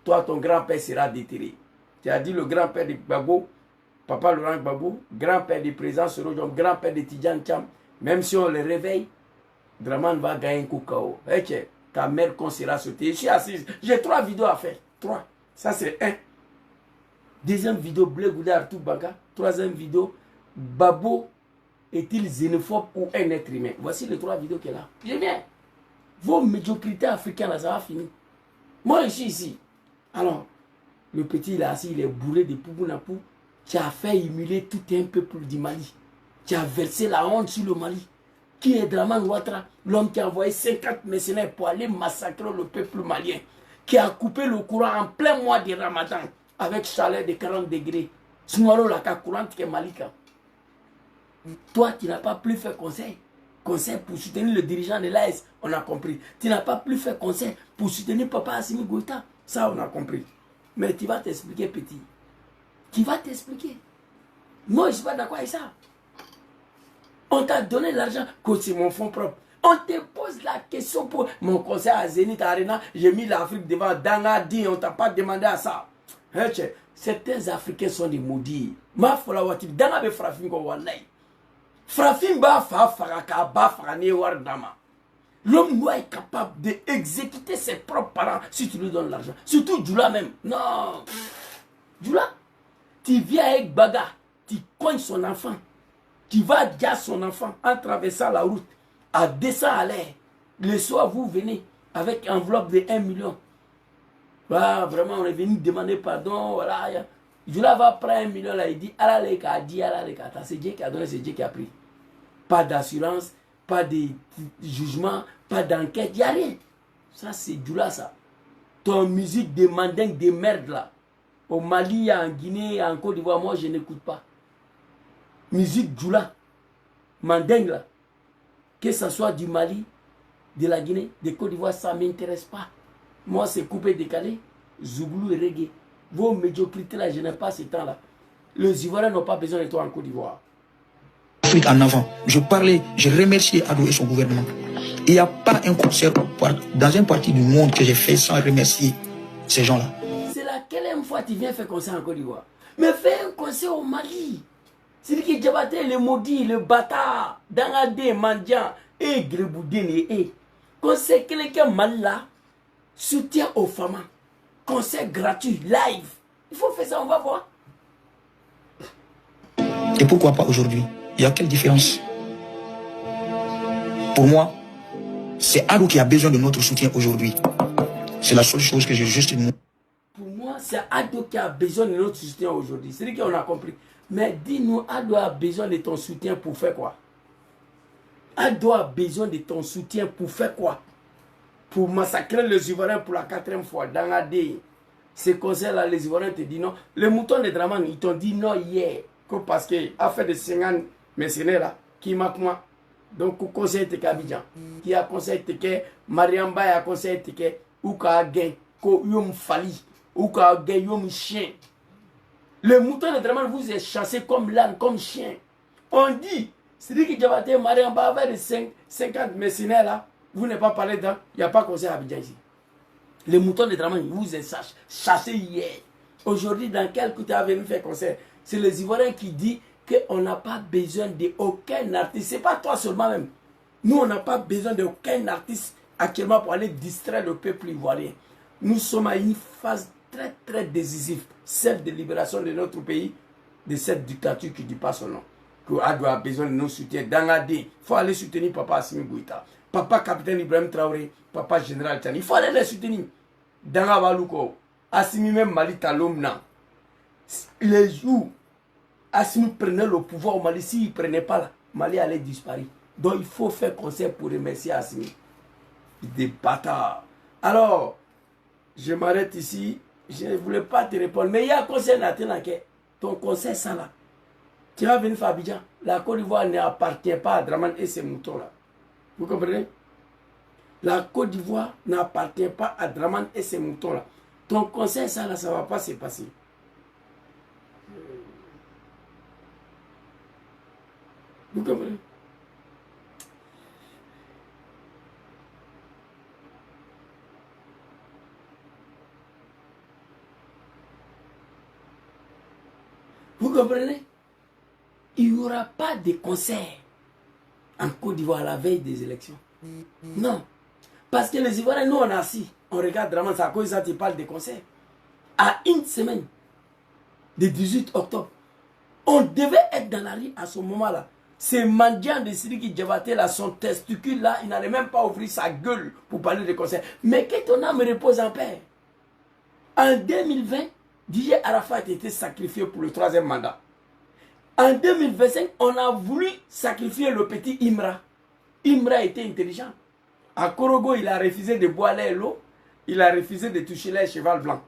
Toi, ton grand-père sera déterré. Tu as dit le grand-père de Gbagbo, Papa Laurent Gbagbo, grand-père du président Sorojon, grand-père de Tidjane Cham. Même si on le réveille, Draman va gagner un coup KO. Ta mère qu'on sera sautée. Je suis assise. J'ai 3 vidéos à faire. 3. Ça, c'est 1. Deuxième vidéo, Bleu Gouda Arthur Banga. Troisième vidéo, Babo est-il xénophobe ou un être humain? Voici les 3 vidéos qu'elle a. Je viens. Vos médiocrités africaines, là, ça va finir. Moi, je suis ici. Alors, le petit, il est assis, il est bourré de Poubounapou. Tu as fait humilier tout un peuple du Mali. Tu as versé la honte sur le Mali. Qui est Draman Ouattara, l'homme qui a envoyé 50 mercenaires pour aller massacrer le peuple malien, qui a coupé le courant en plein mois de Ramadan avec chaleur de 40 degrés. Sunwaro la courante qui est Malika. Toi, tu n'as pas plus fait conseil pour soutenir le dirigeant de l'AS, on a compris. Tu n'as pas plus fait conseil pour soutenir Papa Assimi Goïta, ça on a compris. Mais tu vas t'expliquer, petit. Tu vas t'expliquer. Moi, je ne suis pas d'accord avec ça. On t'a donné l'argent que c'est mon fonds propre. On te pose la question pour mon conseil à Zénith Arena. J'ai mis l'Afrique devant Dangadi. On ne t'a pas demandé à ça. Certains Africains sont des maudits. Ma fola watib. Dangabe frafin ko wallahi. Frafin ba fa faraka ba farane war dama. L'homme noir est capable d'exécuter ses propres parents si tu lui donnes l'argent. Surtout Djoula même. Non. Djoula, tu viens avec Baga. Tu cognes son enfant. Tu vas dire son enfant en traversant la route à 200 à l'heure. Le soir, vous venez avec enveloppe de 1 million. Bah, vraiment, on est venu demander pardon. Voilà. Je là va prendre 1 million. Là, il dit, c'est Dieu qui a donné, c'est Dieu qui a pris. Pas d'assurance, pas de jugement, pas d'enquête, il n'y a rien. Ça, c'est du là, ça. Ton musique de mandingue de merde, là. Au Mali, en Guinée, en Côte d'Ivoire, moi, je n'écoute pas. Musique Djoula, mandingue là, que ce soit du Mali, de la Guinée, de Côte d'Ivoire, ça ne m'intéresse pas. Moi, c'est coupé, décalé, Zouglou et reggae. Vos médiocrités là, je n'ai pas ce temps là. Les Ivoiriens n'ont pas besoin de toi en Côte d'Ivoire. Afrique en avant. Je parlais, je remerciais Adou et son gouvernement. Il n'y a pas un concert dans un parti du monde que j'ai fait sans remercier ces gens-là. C'est laquelle fois tu viens faire concert en Côte d'Ivoire? Mais fais un concert au Mali. C'est qui Diabaté, le maudit, le bâtard, Dangade, Mandian, et Greboudine, et conseil quelqu'un mal là, soutien aux femmes, concert gratuit, live. Il faut faire ça, on va voir. Et pourquoi pas aujourd'hui? Il y a quelle différence? Pour moi, c'est Adou qui a besoin de notre soutien aujourd'hui. C'est la seule chose que j'ai juste dit. Pour moi, c'est Adou qui a besoin de notre soutien aujourd'hui. C'est ce qu'on a compris. Mais dis-nous, Adou a besoin de ton soutien pour faire quoi? Adou a besoin de ton soutien pour faire quoi? Pour massacrer les Ivoiriens pour la 4e fois. Dans AD, ces conseils-là, les Ivoiriens te disent non. Les moutons de Draman, ils t'ont dit non hier. Parce qu'il a fait de 50 mercenaires là, qui m'a moi. Donc, le conseil était qu'Abidjan. Qui a conseillé que Mariamba a conseillé que ou qu'a gagné, ko yom fali, ou qu'a gagné yom chien. Le mouton de Draman vous est chassé comme l'âne, comme chien. On dit, c'est dit que Diabaté, Mariamba avait de 50 mercenaires là, vous n'avez pas parlé dedans, il n'y a pas conseil à Abidjan ici. Le mouton de Draman vous est chassé hier. Aujourd'hui, dans quel coup tu as venu faire concert? C'est les Ivoiriens qui disent qu'on n'a pas besoin d'aucun artiste. Ce n'est pas toi seulement même. Nous, on n'a pas besoin d'aucun artiste actuellement pour aller distraire le peuple ivoirien. Nous sommes à une phase très très décisive, celle de libération de notre pays, de cette dictature qui ne dit pas son nom. Adou a besoin de nos soutiens. Il faut aller soutenir Papa Assimi Goïta, Papa Capitaine Ibrahim Traoré, Papa Général Tchani. Il faut aller les soutenir. Danga Balouko, Assimi même Mali Talomna. Les jours, Assimi prenait le pouvoir au Mali, s'il ne prenait pas là, Mali allait disparaître. Donc il faut faire concert pour remercier Assimi. Des bâtards. Alors, je m'arrête ici. Je ne voulais pas te répondre. Mais il y a un conseil Nathan, ton conseil ça là. Tu vas venir faire Abidjan. La Côte d'Ivoire n'appartient pas à Draman et ses moutons-là. Vous comprenez? La Côte d'Ivoire n'appartient pas à Draman et ses moutons-là. Ton conseil, ça là, ça ne va pas se passer. Vous comprenez? Vous comprenez? Il n'y aura pas de concert en Côte d'Ivoire à la veille des élections. Non. Parce que les Ivoiriens, nous, on est assis. On regarde vraiment ça. À cause de ça, tu parles de concert. À une semaine, le 18 octobre, on devait être dans la rue à ce moment-là. Ces mendiants de Sidiki Diabaté, là, son testicule, là, il n'allait même pas ouvrir sa gueule pour parler de concert. Mais que ton âme repose en paix. En 2020, DJ Arafat a été sacrifié pour le 3e mandat. En 2025, on a voulu sacrifier le petit Imra. Imra était intelligent. À Korogo, il a refusé de boire l'eau. Il a refusé de toucher les cheval blanc.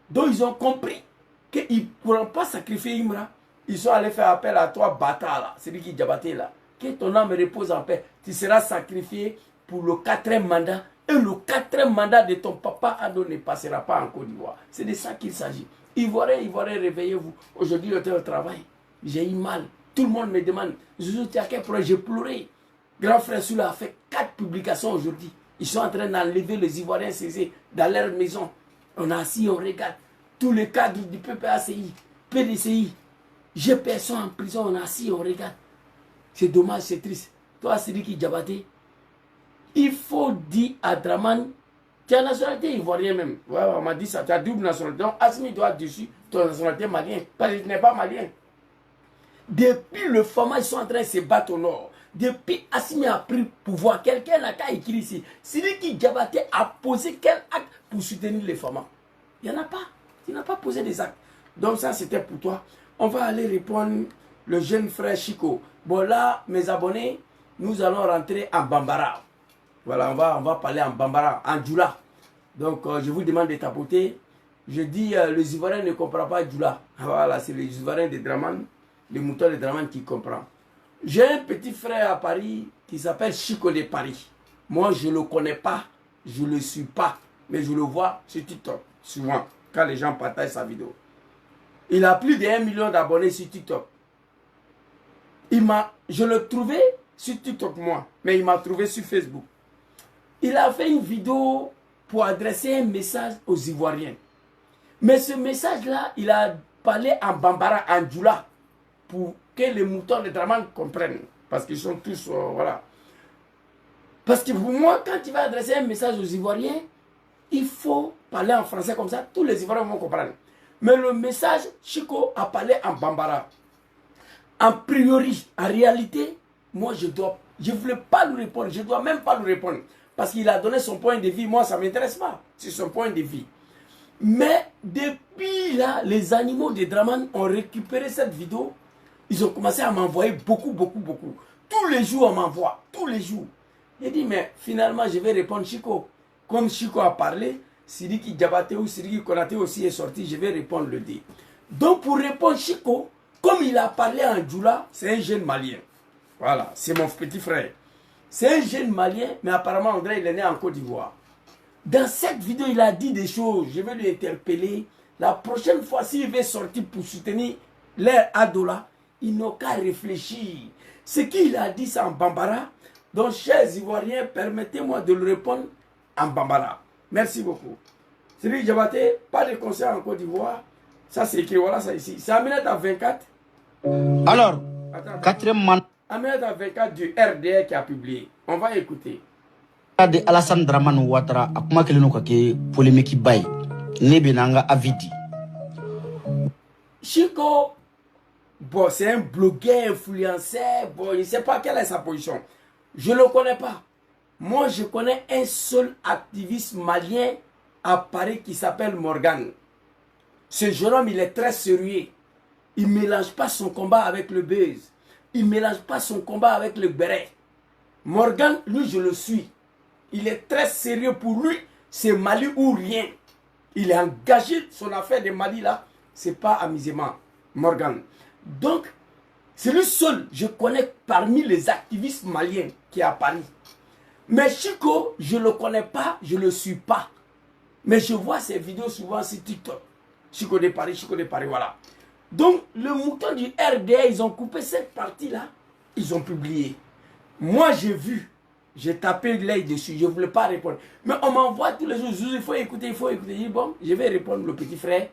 Donc, ils ont compris qu'ils ne pourront pas sacrifier Imra. Ils sont allés faire appel à toi, bâtard, là. C'est lui qui Diabaté, là. Que ton âme repose en paix. Tu seras sacrifié pour le 4e mandat. Et le 4e mandat de ton papa Ado ne passera pas en Côte d'Ivoire. C'est de ça qu'il s'agit. Ivoiriens, réveillez-vous. Aujourd'hui, j'étais au travail. J'ai eu mal. Tout le monde me demande, Zouzou, tu as quel problème? J'ai pleuré. Grand frère Soula a fait 4 publications aujourd'hui. Ils sont en train d'enlever les Ivoiriens saisis dans leur maison. On est assis, on regarde. Tous les cadres du PPACI, PDCI, GPS sont en prison, on est assis, on regarde. C'est dommage, c'est triste. Toi, Sidiki Diabaté, il faut dire à Draman, tu as nationalité ivoirienne même. Ouais, on m'a dit ça, tu as double nationalité. Donc, Assimi doit être dessus, ton nationalité malienne. Parce que tu n'es pas malien. Depuis le format, ils sont en train de se battre au nord. Depuis Assimi a pris pouvoir, quelqu'un n'a qu'à écrire ici. Sidiki Diabaté a posé quel acte pour soutenir les formats? Il n'y en a pas. Il n'a pas posé des actes. Donc ça, c'était pour toi. On va aller répondre le jeune frère Chico. Bon là, mes abonnés, nous allons rentrer en Bambara. Voilà, on va parler en Bambara, en Djoula. Donc je vous demande de tapoter. Je dis, les Ivoiriens ne comprennent pas Djoula. Voilà, c'est les Ivoiriens de Draman, les moutons de Draman qui comprennent. J'ai un petit frère à Paris qui s'appelle Chico de Paris. Moi, je ne le connais pas, je ne le suis pas, mais je le vois sur TikTok, souvent, quand les gens partagent sa vidéo. Il a plus de 1 million d'abonnés sur TikTok. Je le trouvais sur TikTok, moi, mais il m'a trouvé sur Facebook. Il a fait une vidéo pour adresser un message aux Ivoiriens. Mais ce message-là, il a parlé en Bambara, en Djoula, pour que les moutons de Draman comprennent. Parce qu'ils sont tous, voilà. Parce que pour moi, quand tu vas adresser un message aux Ivoiriens, il faut parler en français comme ça, tous les Ivoiriens vont comprendre. Mais le message, Chico a parlé en Bambara. En priori, en réalité, moi je ne voulais pas lui répondre, je ne dois même pas lui répondre. Parce qu'il a donné son point de vue, moi ça ne m'intéresse pas, c'est son point de vue. Mais depuis là, les animaux de Draman ont récupéré cette vidéo. Ils ont commencé à m'envoyer beaucoup. Tous les jours, on m'envoie. Tous les jours. J'ai dit, mais finalement, je vais répondre Chico. Comme Chico a parlé, Sidiki Diabaté ou Sidiki Konaté aussi est sorti, je vais répondre le D. Donc, pour répondre Chico, comme il a parlé en Djoula, c'est un jeune malien. Voilà, c'est mon petit frère. C'est un jeune malien, mais apparemment, André, il est né en Côte d'Ivoire. Dans cette vidéo, il a dit des choses. Je vais lui interpeller. La prochaine fois, s'il veut sortir pour soutenir l'air Adola, ils n'ont qu'à réfléchir. Ce qu'il a dit, c'est en Bambara. Donc, chers Ivoiriens, permettez-moi de le répondre en Bambara. Merci beaucoup. Sidiki Diabaté, pas de concert en Côte d'Ivoire. Ça, c'est écrit, voilà ça ici. C'est à 1 minute à 24. Alors, Attends. quatrième mandat Ahmed Aveka du RDR qui a publié. On va écouter. de Alassane Dramane Ouattara a kuma kelen ka kɛ polémique ba ye. Ne bɛ n'an ka avis di. Chico, bon, c'est un blogueur, influenceur, bon, je ne sais pas quelle est sa position. Je ne le connais pas. Moi, je connais un seul activiste malien à Paris qui s'appelle Morgan. Ce jeune homme, il est très sérieux. Il ne mélange pas son combat avec le buzz. Il ne mélange pas son combat avec le béret. Morgan, lui, je le suis. Il est très sérieux pour lui. C'est Mali ou rien. Il est engagé, son affaire de Mali là, c'est pas amusement. Morgan. Donc, c'est le seul, je connais parmi les activistes maliens qui est à Paris. Mais Chico, je ne le connais pas, je ne le suis pas. Mais je vois ses vidéos souvent sur TikTok. Chico de Paris, voilà. Donc, le mouton du RDA, ils ont coupé cette partie-là. Ils ont publié. Moi, j'ai vu. J'ai tapé l'œil dessus. Je ne voulais pas répondre. Mais on m'envoie tous les jours. Il faut écouter, il faut écouter. Je dis, bon, je vais répondre, le petit frère.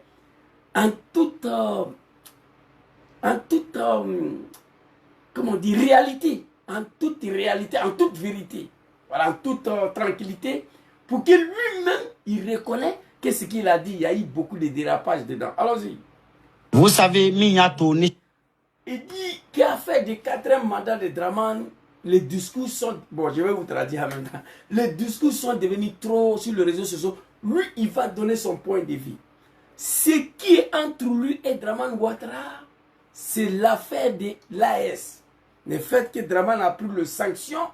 En toute comment on dit, réalité. En toute réalité, en toute vérité. Voilà, en toute tranquillité. Pour que lui-même, il reconnaisse que ce qu'il a dit, il y a eu beaucoup de dérapages dedans. Allons-y. Vous savez, Mignato, Il dit qu'il a fait du 4e mandat de Dramane, les discours sont... Bon, je vais vous traduire en même temps. Les discours sont devenus trop sur les réseaux sociaux. Lui, il va donner son point de vue. Ce qui est entre lui et Dramane Ouattara, c'est l'affaire de l'AS. Le fait que Dramane a pris les sanctions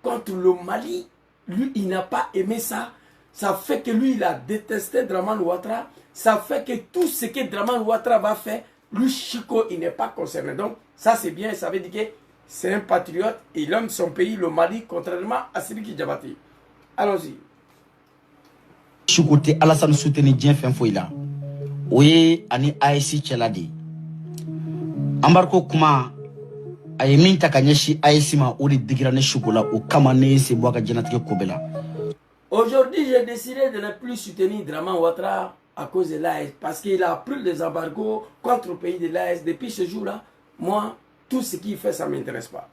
contre le Mali, lui, il n'a pas aimé ça. Ça fait que lui, il a détesté Dramane Ouattara. Ça fait que tout ce que Dramane Ouattara va faire, lui, Chico, il n'est pas concerné. Donc, ça, c'est bien. Ça veut dire que c'est un patriote. Et il aime son pays, le Mali, contrairement à Sidiki Diabaté. Allons-y. Chico te Alassane soutenu diɲɛ fɛn foyi la. O ye ani AES cɛla de ye. Embargo kuma a ye min ta ka ɲɛsin AES ma o de digira ne Chico la o kama ne ye sen bɔ a ka diɲɛnatigɛ ko bɛɛ la. Aujourd'hui, j'ai décidé de ne plus soutenir Dramane Ouattara à cause de l'AES. Parce qu'il a pris des embargos contre le pays de l'AES. Depuis ce jour-là, moi, tout ce qu'il fait, ça ne m'intéresse pas.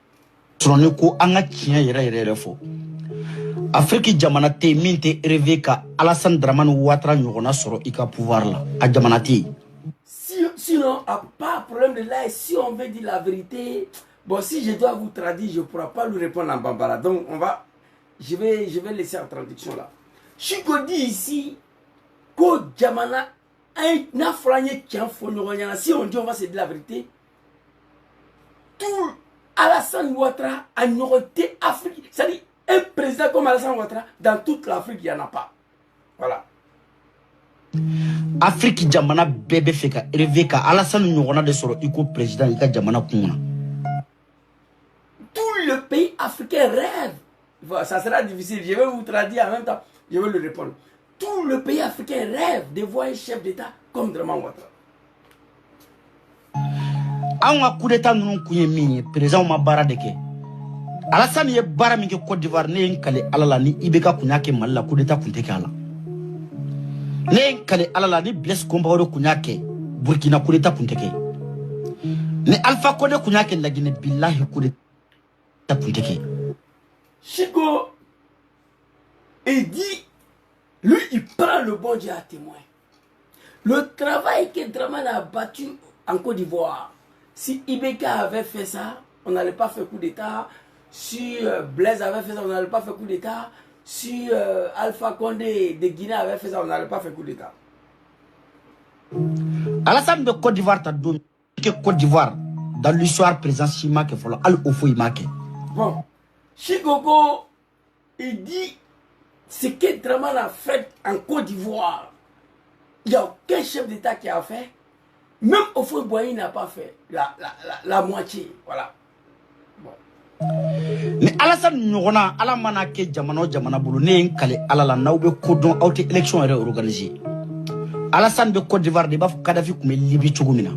Sɔrɔ ko an ka tiɲɛ yɛrɛ yɛrɛ fɔ. Afrique jamana tɛ min tɛ rêver ka Alassane Dramane Ouattara ɲɔgɔnna sɔrɔ i ka pouvoir la. A jamana tɛ yen. Sinon, à pas problème de l'AES, si on veut dire la vérité, bon, si je dois vous traduire, je ne pourrai pas lui répondre en bambara. Donc, je vais laisser en traduction là. Chico dit ici que Jamana n'a fragné qu'un faux. Si on dit on va se dire la vérité, tout Alassane Ouattara a noté Afrique. C'est-à-dire, un président comme Alassane Ouattara, dans toute l'Afrique, il n'y en a pas. Voilà. Afrique jamana bɛɛ bɛ fɛ ka rêver ka Alassane ɲɔgɔnna de sɔrɔ i ko président i ka jamana kun na. Tout le pays africain rêve. Voilà, ça sera difficile. Je vais vous traduire en même temps. Je vais le répondre. Tout le pays africain rêve de voir un chef d'État comme Dramane Ouattara. An ka coup d'état ninnu kun ye min ye président ma baara de kɛ. Alassane ye baara min kɛ Côte d'Ivoire ne ye n kale Ala la ni IBK kun y'a kɛ Mali la coup d'état kun tɛ kɛ a la. Ne ye n kale Ala la ni Blaise Compaoré kun y'a kɛ Burkina coup d'état kun tɛ kɛ. Ni Alpha Condé kun y'a kɛ La Guinée billahi coup d'état kun tɛ kɛ. Chico, il dit, lui, il prend le bon Dieu à témoin. Le travail que Dramane a battu en Côte d'Ivoire, si IBK avait fait ça, on n'allait pas faire coup d'État. Si Blaise avait fait ça, on n'allait pas faire coup d'État. Si Alpha Condé de Guinée avait fait ça, on n'allait pas faire coup d'État. Alassane de Côte d'Ivoire t'a donné que Côte d'Ivoire, dans l'histoire présidentielle, il faut al-Ofo Imake. Bon, Chico, il dit ce que Dramane a fait en Côte d'Ivoire. Il n'y a aucun chef d'État qui a fait. Même Ofo Boigny n'a pas fait la moitié. Voilà. Bon. Mais Alassane ɲɔgɔnna ala mana kɛ jamana o jamana bolo ne ye n kale ala la n'aw bɛ ko dɔn aw tɛ élection yɛrɛ organiser. Alassane bɛ Côte d'Ivoire de b'a fɔ Kadhafi kun bɛ Libye cogo min na.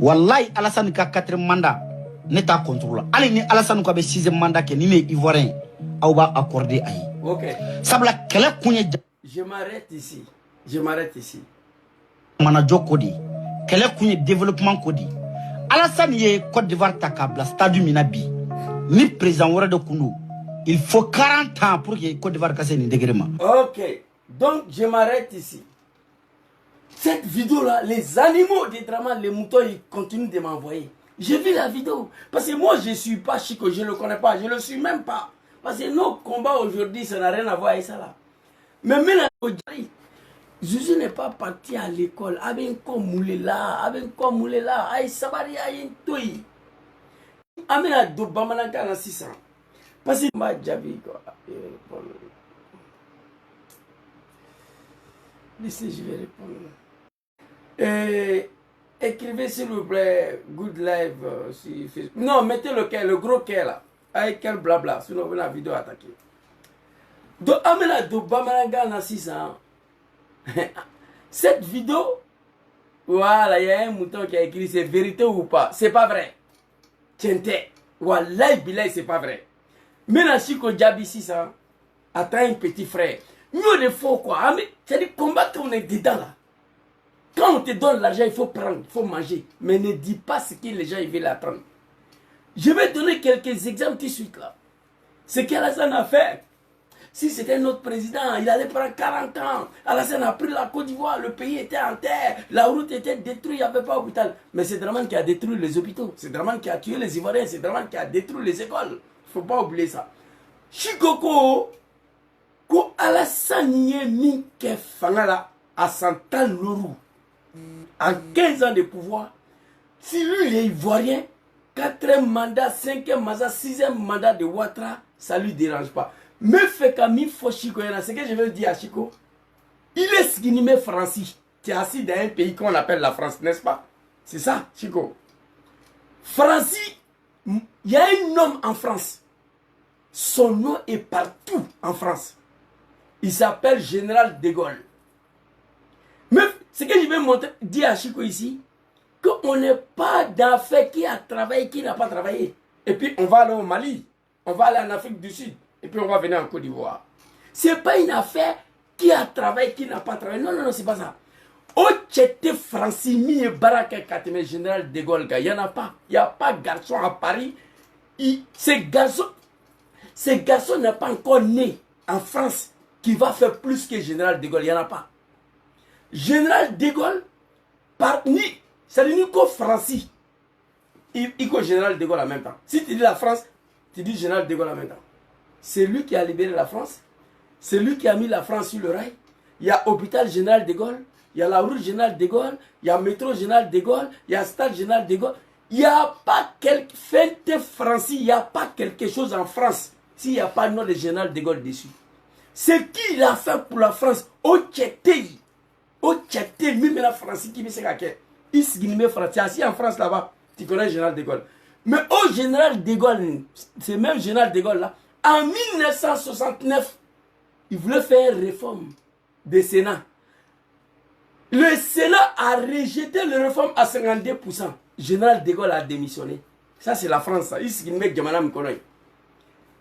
Wallahi Alassane ka 4e mandat ne t'a contre la. Hali ni Alassane ko a bɛ 6e mandat kɛ ni ne ye Ivoirien aw b'a accorder a ye. Ok. Sabula kɛlɛ kun ye Je m'arrête ici. Je m'arrête ici. Jamanajɔ ko de ye. Kɛlɛ kun ye développement ko de ye. Alassane ye Côte d'Ivoire takabla stade Minabi. Ni président wara de Kounou. Il faut 40 ans pour que Côte d'Ivoire casse une dégrement. Ok, donc je m'arrête ici. Cette vidéo-là, les animaux des dramas, les moutons, ils continuent de m'envoyer. J'ai vu la vidéo. Parce que moi, je ne suis pas Chico, je ne le connais pas, je ne le suis même pas. Parce que nos combats aujourd'hui, ça n'a rien à voir avec ça là. Mais maintenant, Zouzou n'est pas parti à l'école. Avec un moulé là, aïe sabari, aïe toy. Amena do bamanaka na 600. Parce que ma jabi quoi. Laissez, je vais répondre. Écrivez s'il vous plaît, good live sur Facebook. Non, mettez le gros quai là. Avec quel blabla, sinon la vidéo attaquée. Donc, amena do bamanaka na 600. Cette vidéo, voilà, il y a un mouton qui a écrit c'est vérité ou pas. C'est pas vrai. Tiente, wallahi bilay, c'est pas vrai. Maintenant, Chico Diaby 600 attend un petit frère. Mieux de faux quoi. C'est-à-dire combattre, on est dedans là. Quand on te donne l'argent, il faut prendre, il faut manger. Mais ne dis pas ce que les gens ils veulent apprendre. Je vais donner quelques exemples tout de suite là. Ce qu'Alassane a fait. Si c'était notre président, il allait prendre 40 ans. Alassane a pris la Côte d'Ivoire, le pays était en terre, la route était détruite, il n'y avait pas d'hôpital. Mais c'est Draman qui a détruit les hôpitaux, c'est Draman qui a tué les Ivoiriens, c'est Draman qui a détruit les écoles. Il ne faut pas oublier ça. Chikoko, ko Alassane yé minke fangala à Santal Lorou, en 15 ans de pouvoir, si lui il est Ivoirien, 4e mandat, 5e mandat, 6e mandat de Ouattara, ça ne lui dérange pas. Me fait Camille Chico, ce que je veux dire à Chico, il est skinimé Francis, qui est assis dans un pays qu'on appelle la France, n'est-ce pas? C'est ça, Chico. Francis, il y a un homme en France. Son nom est partout en France. Il s'appelle Général de Gaulle. Mais ce que je vais dire à Chico ici, qu'on n'est pas d'affaires qui a travaillé, qui n'a pas travaillé. Et puis on va aller au Mali, on va aller en Afrique du Sud. Et puis on va venir en Côte d'Ivoire. Ce n'est pas une affaire qui a travaillé, qui n'a pas travaillé. Non, non, non, c'est pas ça. Au Tchété Francimi et Baraka Kateme, général de Gaulle, il n'y en a pas. Il n'y a pas de garçon à Paris. Ces garçons n'est pas encore né en France qui va faire plus que général de Gaulle. Il n'y en a pas. Général de Gaulle, c'est l'unique Francis. Il y a général de Gaulle en même temps. Si tu dis la France, tu dis général de Gaulle en même temps. C'est lui qui a libéré la France. C'est lui qui a mis la France sur le rail. Il y a hôpital général de Gaulle. Il y a la route général de Gaulle. Il y a métro général de Gaulle. Il y a stade général de Gaulle. Il n'y a pas quelque fête Francis. Il n'y a pas quelque chose en France s'il n'y a pas le nom de général de Gaulle dessus. C'est qui il a fait pour la France au Tchété. Au Tchété, lui, la France qui me sait qu'à il s'est français. Assis en France là-bas, tu connais le général de Gaulle. Mais au général de Gaulle, c'est même général de Gaulle là. En 1969, il voulait faire une réforme du Sénat. Le Sénat a rejeté la réforme à 52%. Général de Gaulle a démissionné. Ça, c'est la France. Ici, il met Gamana Mkonoy.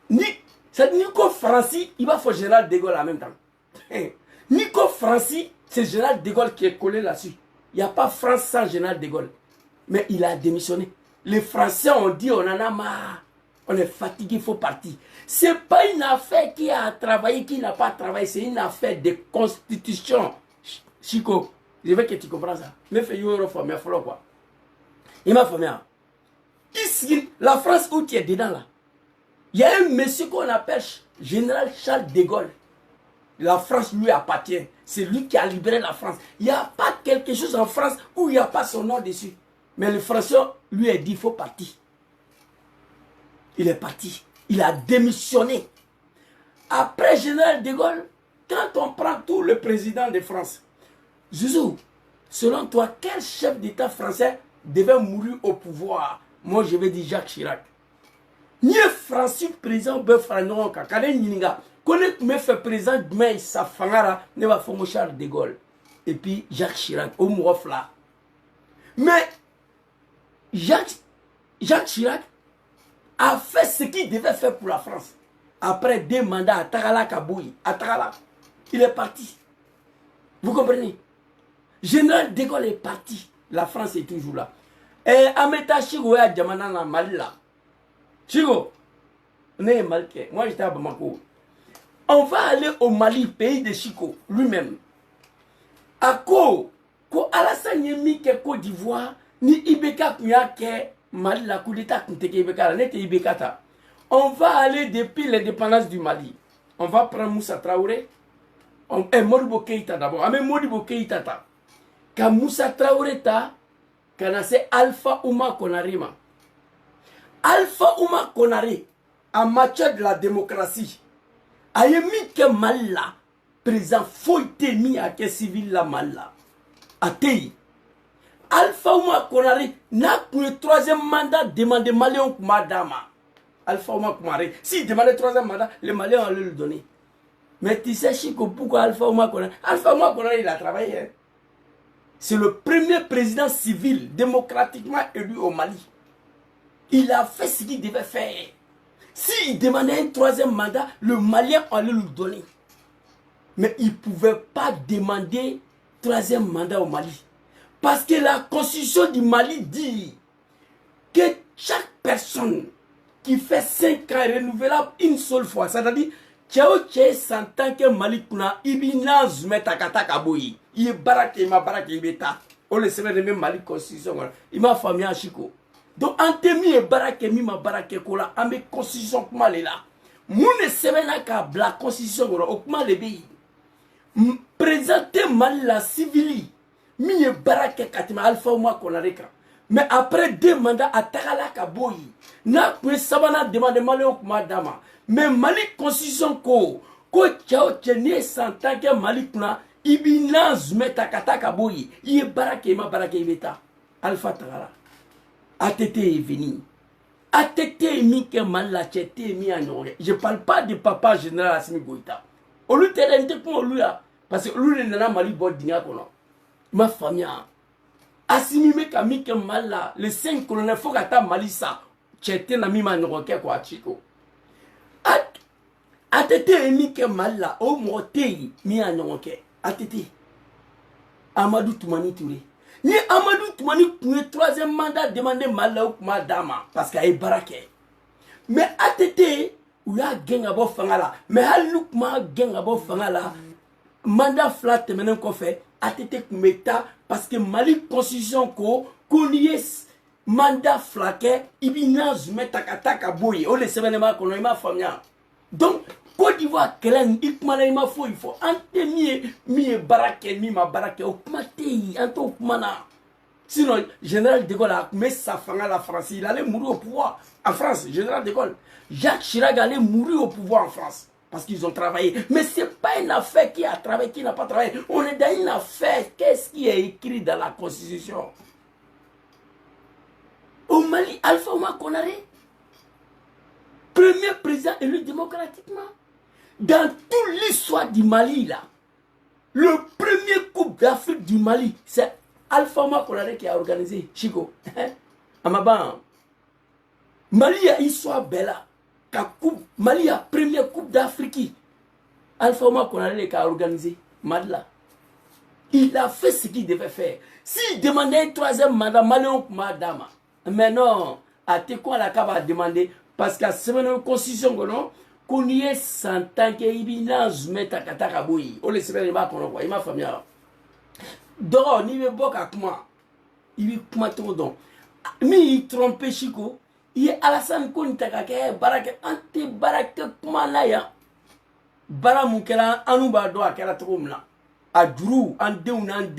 Nico Francis, il va faire général de Gaulle en même temps. Nico Francis, c'est général de Gaulle qui est collé là-dessus. Il n'y a pas France sans général de Gaulle. Mais il a démissionné. Les Français ont dit on en a marre. On est fatigué, il faut partir. Ce n'est pas une affaire qui a travaillé, qui n'a pas travaillé. C'est une affaire de constitution. Chico, je veux que tu comprends ça. Mais fais une formé, quoi. Il m'a formé. Ici, la France où tu es dedans là, il y a un monsieur qu'on appelle général Charles de Gaulle. La France lui appartient. C'est lui qui a libéré la France. Il n'y a pas quelque chose en France où il n'y a pas son nom dessus. Mais le Français lui a dit il faut partir. Il est parti. Il a démissionné. Après général de Gaulle, quand on prend tout le président de France, Zouzou, selon toi, quel chef d'État français devait mourir au pouvoir? Moi, je vais dire Jacques Chirac. Ni Francis président Befrandon, Kakane Nininga, connaît me fait président mais sa fangara ne va faire Charles de Gaulle. Et puis Jacques Chirac, au Mourofla. Mais Jacques Chirac a fait ce qu'il devait faire pour la France. Après 2 mandats à Tagala Kaboui, à Tagala, il est parti. Vous comprenez? Général de Gaulle est parti. La France est toujours là. Et Ameta Chigo ya Jamana na Mali là. Chigo, on est Maltais. Moi j'étais à Bamako. On va aller au Mali, pays de Chico, lui-même. À quoi Alassane Yemi ke Côte d'Ivoire, ni Ibeka Kuya ke Mali la coup d'état Kunteke Ibeka, la nette Ibeka ta. On va aller depuis l'indépendance du Mali. On va prendre Moussa Traoré. Modibo Keïta d'abord. Mais Modibo Keïta ta. Quand Moussa Traoré ta, quand c'est Alpha Ouma Konarima. Alpha Ouma Konaré, en matière de la démocratie, a mis que Mali là, président Foyte mis à que civil la Mali là. A Tei. Alpha Ouma Konaré n'a pour le troisième mandat demandé Malien pour Madama. Alpha Ouma Konaré. S'il demandait le troisième mandat, les Maliens allaient le donner. Mais tu sais, Chico, pourquoi Alpha Ouma Konaré? Alpha Ouma Konaré, il a travaillé. Hein? C'est le premier président civil démocratiquement élu au Mali. Il a fait ce qu'il devait faire. S'il demandait un troisième mandat, le Malien allait lui donner. Mais il ne pouvait pas demander troisième mandat au Mali. Parce que la constitution du Mali dit que chaque personne qui fait 5 ans est renouvelable une seule fois. C'est-à-dire, Tchao Tché s'entend que Mali kuna ibina zumetakata kaboyi. Il est barake, il m'a barake, il est ta. On le sait même Mali constitution. Il m'a famille à Chico. Donc, Antemi et barake, mi ma barake kola, ame constitution kuma le la. Moune semena ka la constitution kola, okuma le bi. Présenter Mali la civili. Mi e barake katima alpha Ouma Konaré. Mais après 2 mandats à Tagala Kaboyi, n'a pas sabana demandé Mali okuma dama. Mais Mali constitution ko Tchao Tché s'entend que Mali kuna ibina zumetakata kaboyi. Il est barake, ma barake ibeta. Alpha Tagala. ATT est venu. ATT est mis que Malachete est mis en oreille. Je ne parle pas de papa général Assimi Goïta. On lui t'a dit pour lui là. Parce que lui, il n'a pas Mali Bodinga. Ma famille. Assimi me mis que Mal là. Le 5 colonel faut qu'à Mali ça. Tchete n'a mis en oreille quoi, Chico. ATT est mis que Mal là. Au moté, mis en oreille. ATT. Amadou Toumani Touré. Ni Amadou Toumani pour le troisième mandat demandé Malaouk Madama parce qu'il y a baraké. Mais ATT, où il y a gang abo fangala. Mais Halouk ma gang abo fangala. Mandat flat maintenant qu'on fait. ATT kumeta parce que Mali constitution ko konies mandat flaqué. Ibina zume takataka boye. On le sait maintenant qu'on a ma famille. Donc Côte d'Ivoire, il faut mi baraké, mi ma baraké, au kumate, anto kumana. Sinon, général de Gaulle a mis sa femme à la France, il allait mourir au pouvoir en France, général de Gaulle. Jacques Chirac allait mourir au pouvoir en France parce qu'ils ont travaillé. Mais ce n'est pas une affaire qui a travaillé, qui n'a pas travaillé. On est dans une affaire, qu'est-ce qui est écrit dans la Constitution? Au Mali, Alpha Ouma Konaré, premier président élu démocratiquement. Dans toute l'histoire du Mali, là, le premier Coupe d'Afrique du Mali, c'est Alpha Ouma Konaré qui a organisé, Chico. Amaban. Mali a histoire belle. Mali a première Coupe d'Afrique. Alpha Ouma Konaré qui a organisé. Mali là. Il a fait ce qu'il devait faire. S'il demandait un troisième mandat, Mali on madame. Mais non, à te quoi la CAF a demandé, parce qu'à ce moment constitution, qu'on y est sans tant qu'il y a une katakaboui. On le sait pas qu'on voit, il m'a famille. Donc, il veut pas qu'à moi. Il veut pas trop donc. Mais il trompe Chico. Il est Alassane Konitaka, Barake, Ante Barake, Kumanaya. Baramukela, Anubado, Akaratomla. A Dru, Ande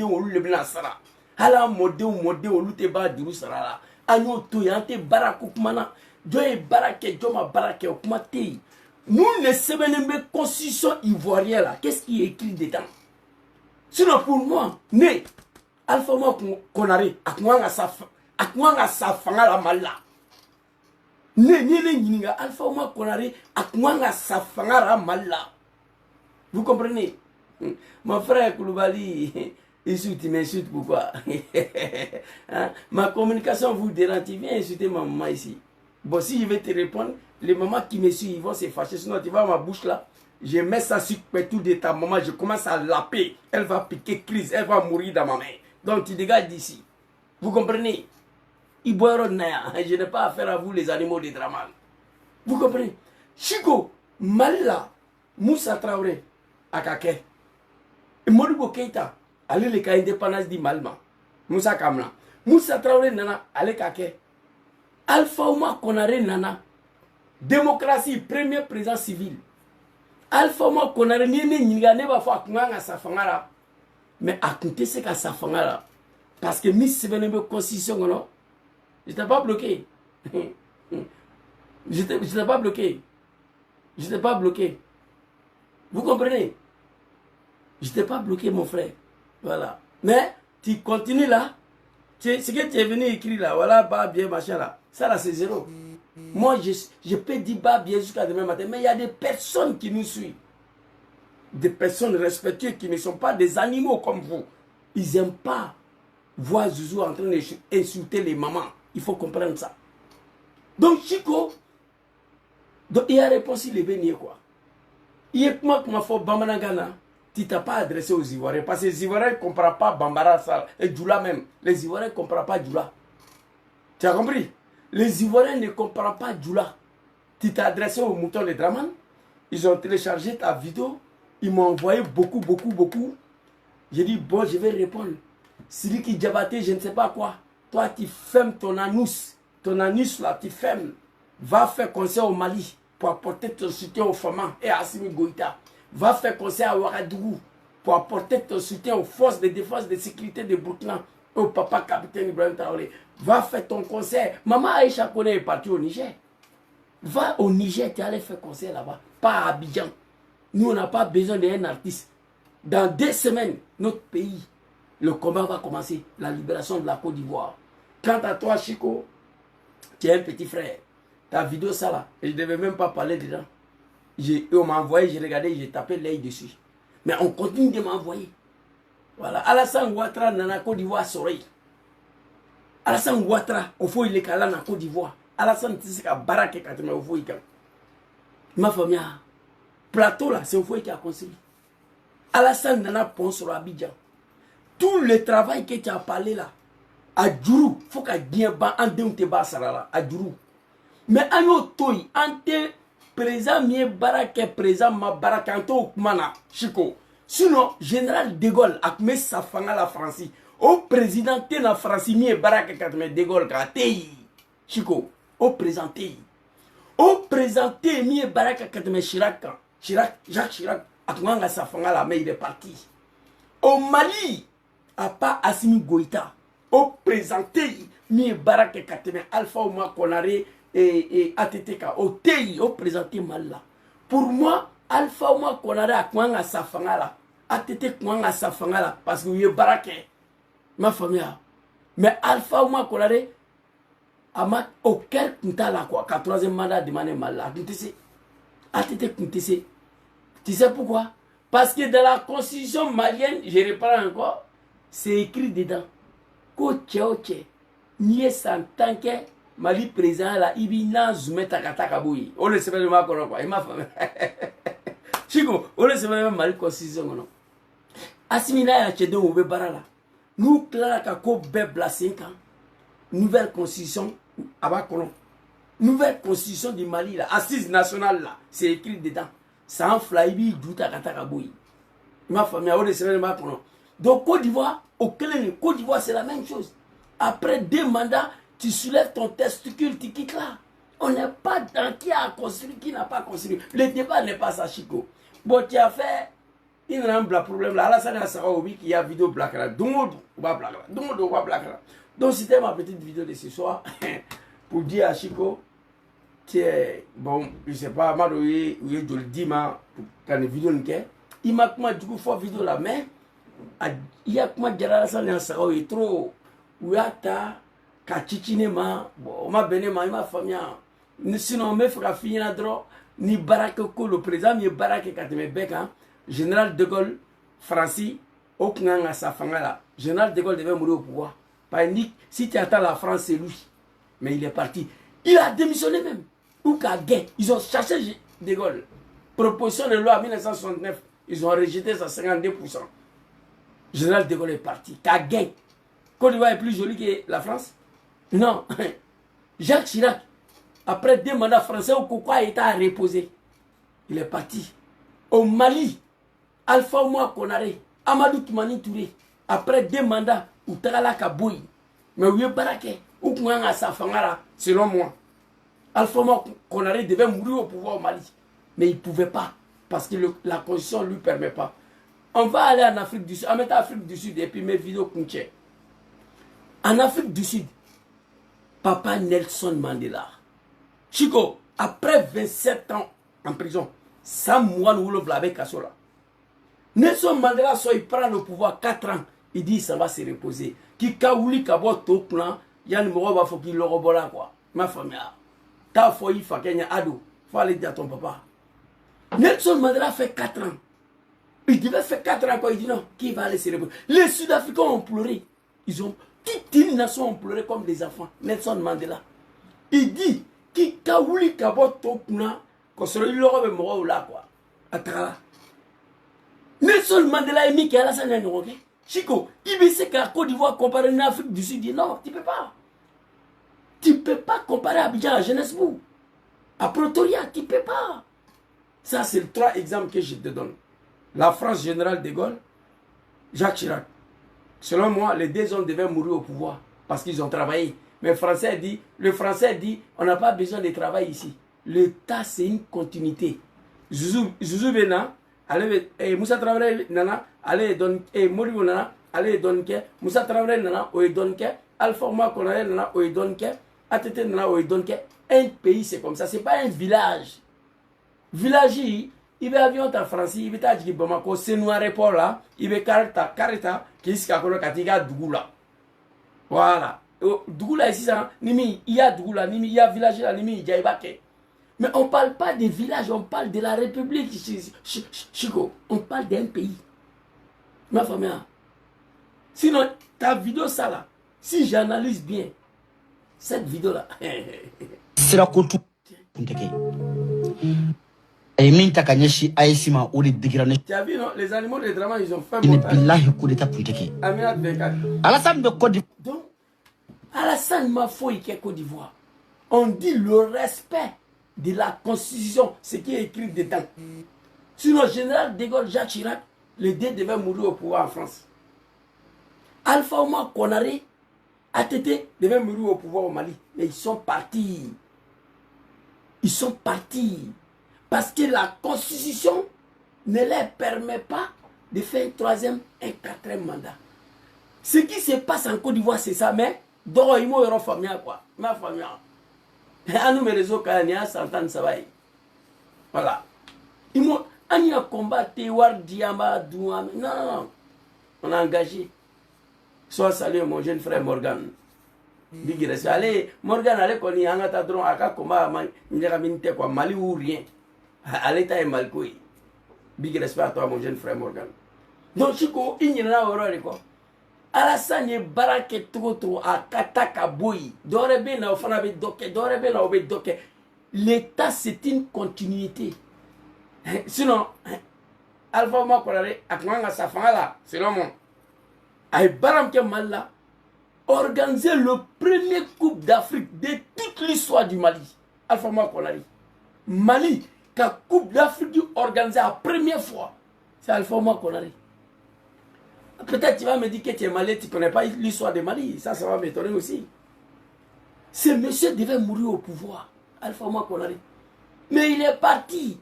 ou le Blasara. Hala modé ou lute ba Dru Sarala. Anu Toyante Barakoukmana. Joye Barake, Joma Barake, Kumate. Nous ne savons pas constitution ivoirienne là. Qu'est-ce qui est écrit dedans? Sinon pour moi, né Alpha Ouma Konaré, Akouanga sa fanga la mala. Né Alpha Ouma Konaré, Akouanga sa fanga la mala. Vous comprenez? Mon frère Koulibaly, il m'insulte pourquoi? Hein? Ma communication vous dérange, tu viens insulter ma maman ici. Bon, si je vais te répondre, les mamans qui me suivent, ils vont se fâcher. Sinon, tu vois ma bouche là, je mets ça sur tout de ta maman, je commence à laper. Elle va piquer crise, elle va mourir dans ma main. Donc, tu dégages d'ici. Vous comprenez? Je n'ai pas affaire à vous, les animaux des Draman. Vous comprenez? Chico, Malila, Moussa Traoré, Akake. Modibo Keita, allez les cas indépendance di Malma. Moussa Kamla. Moussa Traoré Nana, allez Kake. Alpha Ouma Konare Nana. Démocratie, premier président civil. Alpha Ouma Konare Nene va faire Kunganga Safangara. Mais à compter c'est qu'à Safangara. Parce que Miss Sevenebe Constitution, non? Je t'ai pas bloqué. Je t'ai pas bloqué. Je t'ai pas bloqué. Vous comprenez? Je t'ai pas bloqué, mon frère. Voilà. Mais tu continues là. Ce que tu es venu écrire là, voilà, bah bien, machin là. Ça là, c'est zéro. Moi, je peux dire bah bien jusqu'à demain matin. Mais il y a des personnes qui nous suivent. Des personnes respectueuses qui ne sont pas des animaux comme vous. Ils n'aiment pas voir Zouzou en train d'insulter les mamans. Il faut comprendre ça. Donc, Chico, donc, il a répondu les béniers quoi. Il est comment faut Bamanagana. Tu t'as pas adressé aux Ivoiriens. Parce que les Ivoiriens ne comprennent pas Bambara ça. Et Djoula même. Les Ivoiriens ne comprennent pas Djoula. Tu as compris? Les Ivoiriens ne comprennent pas Djoula. Tu t'es adressé aux moutons de Draman. Ils ont téléchargé ta vidéo. Ils m'ont envoyé beaucoup. J'ai dit, bon, je vais répondre. Sidiki Diabaté, je ne sais pas quoi. Toi, tu fermes ton anus. Ton anus, là, tu fermes. Va faire conseil au Mali pour apporter ton soutien aux femmes et à Assimi Goïta. Va faire conseil à Ouagadougou pour apporter ton soutien aux forces de défense et de sécurité de Burkina, au papa capitaine Ibrahim Traoré. Va faire ton conseil. Maman Aïcha Kone est partie au Niger. Va au Niger, tu allais faire conseil là-bas. Pas à Abidjan. Nous, on n'a pas besoin d'un artiste. Dans 2 semaines, notre pays, le combat va commencer. La libération de la Côte d'Ivoire. Quant à toi, Chico, tu es un petit frère. Ta vidéo, ça là, je ne devais même pas parler dedans. On m'a envoyé, j'ai regardé, j'ai tapé l'œil dessus. Mais on continue de m'envoyer. Voilà. Alassane Ouattara, dans la Côte d'Ivoire, soleil. Alassane Ouattara, au fond, il est calé dans la Côte d'Ivoire. Alassane, tu sais qu'à Barake, quand tu m'as envoyé. Ma famille, plateau là, c'est au fond qui a construit. Alassane Nana pont sur Abidjan. Tout le travail que tu as parlé là, à Djourou, il faut qu'il y ait un bien de Bassara à Djourou. Mais à nos toy, ante présent mieux barake présent ma barake anto mana Chico. Sinon général de Gaulle a mis sa fanga la France. Au président de la France mieux barake quand de Gaulle tei Chico. Au présenté. Au présenté mieux barake quand de Chirac. Jacques Chirac a mis sa fanga la mais il est parti. Au Mali a pas Assimi Goïta. Au présenté mieux barake quand de Alpha Ouma Konaré et ATTK, au TI, au présenté mal là. Pour moi, Alpha Ouma Konaré a quoi à sa fanga là. ATT quoi à sa fanga là. Parce que vous êtes baraké. Ma famille. Mais Alpha Ouma Konaré a ma aucun compta là quoi. 4e mandat demandé mal là. ATT compte. Tu sais pourquoi? Parce que dans la constitution malienne, je reprends encore, c'est écrit dedans. Koche, n'y est en tant que Mali président là, il vient zoomer takataka boui. On le sait pas de ma quoi. Il m'a fait. Chico, on le sait pas de Mali constitution non. Assimina ya chedo oube barala. Nous clara ka ko bebla 5 ans. Nouvelle constitution abakono. Nouvelle constitution du Mali là, assise nationale là, c'est écrit dedans. Sans flybi du takataka boui. Ma famille on le sait pas de ma quoi. Donc Côte d'Ivoire, Côte d'Ivoire c'est la même chose. Après 2 mandats tu soulèves ton testicule, tu quittes là. On n'est pas dans qui a construit, qui n'a pas construit. Le débat n'est pas ça, Chico. Bon, tu as fait un problème là. Alassane Asaraoui qui a vidéo black là. Donc c'était ma petite vidéo de ce soir pour dire à Chico, bon, je sais pas, je le dis, quand les vidéos il m'a comment du coup fait vidéo là, mais il y a comment dire Alassane Asaraoui trop. Ouata. Kachichine-ma, bon, ma benema, ma famille. Sinon, me fera finir droit, ni barake ko le président, ni barake kateme beka, général de Gaulle, Francis, au Knanga sa fangala. Général de Gaulle devait mourir au pouvoir. Panique, si tu attends la France, c'est lui. Mais il est parti. Il a démissionné même. Ou Kagé, ils ont cherché de Gaulle. Proposition de loi en 1969, ils ont rejeté ça 52%. Général de Gaulle est parti. Kagé. Côte d'Ivoire est plus jolie que la France. Non. Jacques Chirac, après 2 mandats français, au Koko a été à reposer. Il est parti. Au Mali, Alpha Oumar Konaré, Amadou Toumani Touré, après 2 mandats, ou Tagala Kaboui, mais où est Baraké, ou Kouanga Safangara, selon moi. Alpha Oumar Konaré devait mourir au pouvoir au Mali. Mais il ne pouvait pas, parce que la constitution ne lui permet pas. On va aller en Afrique du Sud, on met en Afrique du Sud et puis mes vidéos Kounché. En Afrique du Sud, Papa Nelson Mandela. Chico, après 27 ans en prison, Sam Mouane Woulouf avec Kassola. Nelson Mandela, il prend le pouvoir 4 ans. Il dit ça va se reposer. Qui kaouli kabo to plan, yann moro va faut qu'il le rebola quoi. Ma famille. Ta foi il faut qu'il y ait ado. Faut aller dire à ton papa. Nelson Mandela fait 4 ans. Il devait faire 4 ans quoi. Il dit non, qui va aller se reposer. Les Sud-Africains ont pleuré. Ils ont, toute une nation ont pleuré comme des enfants. Nelson Mandela. Il dit, qui kaouli kabo to plan, qu'on se le robe moro là quoi. Atala. Nelson Mandela est mis qui a la salle de Rogue. Chico, il veut que la Côte d'Ivoire comparé à l'Afrique du Sud. Il dit non, tu ne peux pas. Tu ne peux pas comparer Abidjan à Johannesburg. À Pretoria, tu ne peux pas. Ça, c'est les 3 exemples que je te donne. La France générale de Gaulle, Jacques Chirac. Selon moi, les 2 hommes devaient mourir au pouvoir parce qu'ils ont travaillé. Mais le Français dit, on n'a pas besoin de travail ici. L'État, c'est une continuité. Zouzou Bena, allez, Moussa Traoré Nana, allez, Moribo Nana, allez, Donke, Moussa Traoré Nana, Oye Donke, Alpha Oumar Konaré Nana, Oye Donke, ATT Nana, Oye Donke. Un pays, c'est comme ça, c'est pas un village. Village, il va avion en France, il va dire Bamako, c'est noir aéroport là, il va carita, qui est ce qu'il y a Katiga Dougoula. Voilà. Dougoula ici, il y a Dougoula, il y a village là, il y a Ibake. Mais on ne parle pas des villages, on parle de la République, Chico. On parle d'un pays. Ma famille. Sinon, ta vidéo, ça là, si j'analyse bien, cette vidéo là. C'est la culture. Et minta kanyeshi aïsima ou les dégradés. Tu as vu, non? Les animaux de drama, ils ont fait Il montage. n'est pas là, coup d'état Punteke. Aminat Bekad. Alassane de Côte d'Ivoire. Donc, Alassane Mafoui qui est Côte d'Ivoire. On dit le respect de la Constitution, ce qui est écrit dedans. Sinon, le général de Gaulle, Jacques Chirac, les 2 devaient mourir au pouvoir en France. Alpha Oumar Konaré, ATT, devaient mourir au pouvoir au Mali. Mais ils sont partis. Ils sont partis. Parce que la Constitution ne leur permet pas de faire un 3e, un 4e mandat. Ce qui se passe en Côte d'Ivoire, c'est ça. Mais, donc, il y a une famille, quoi. Ma famille. À nous, mes réseaux, quand il y a 100 ans, ça va. Voilà. Il y a un combat, Tewar, Diamba, Douam. Non, non, non. On a engagé. Soit salué mon jeune frère Morgan. Big respect. Allez, Morgan, allez, qu'on y a un tadron, à quoi combat, Mali ou rien. Allez, t'as un malcoui. Big respect à toi, mon jeune frère Morgan. Donc, Chico, il y en a horreur, quoi. Alassane ye barake trop à Kataka Boy. Dorebe na ofana be doke, dorebe na obe doke. L'État c'est une continuité. Sinon, Alpha Oumar Konaré akwanga safanga selon moi. Ay baram ke malla organiser le premier Coupe d'Afrique de toute l'histoire du Mali. Alpha Oumar Konaré. Mali, la Coupe d'Afrique organisée la première fois. C'est Alpha Oumar Konaré. Peut-être tu vas me dire que tu es malais, tu ne connais pas l'histoire de Mali. Ça va m'étonner aussi. Ce monsieur devait mourir au pouvoir. Alpha Oumar Konaré. Mais il est parti.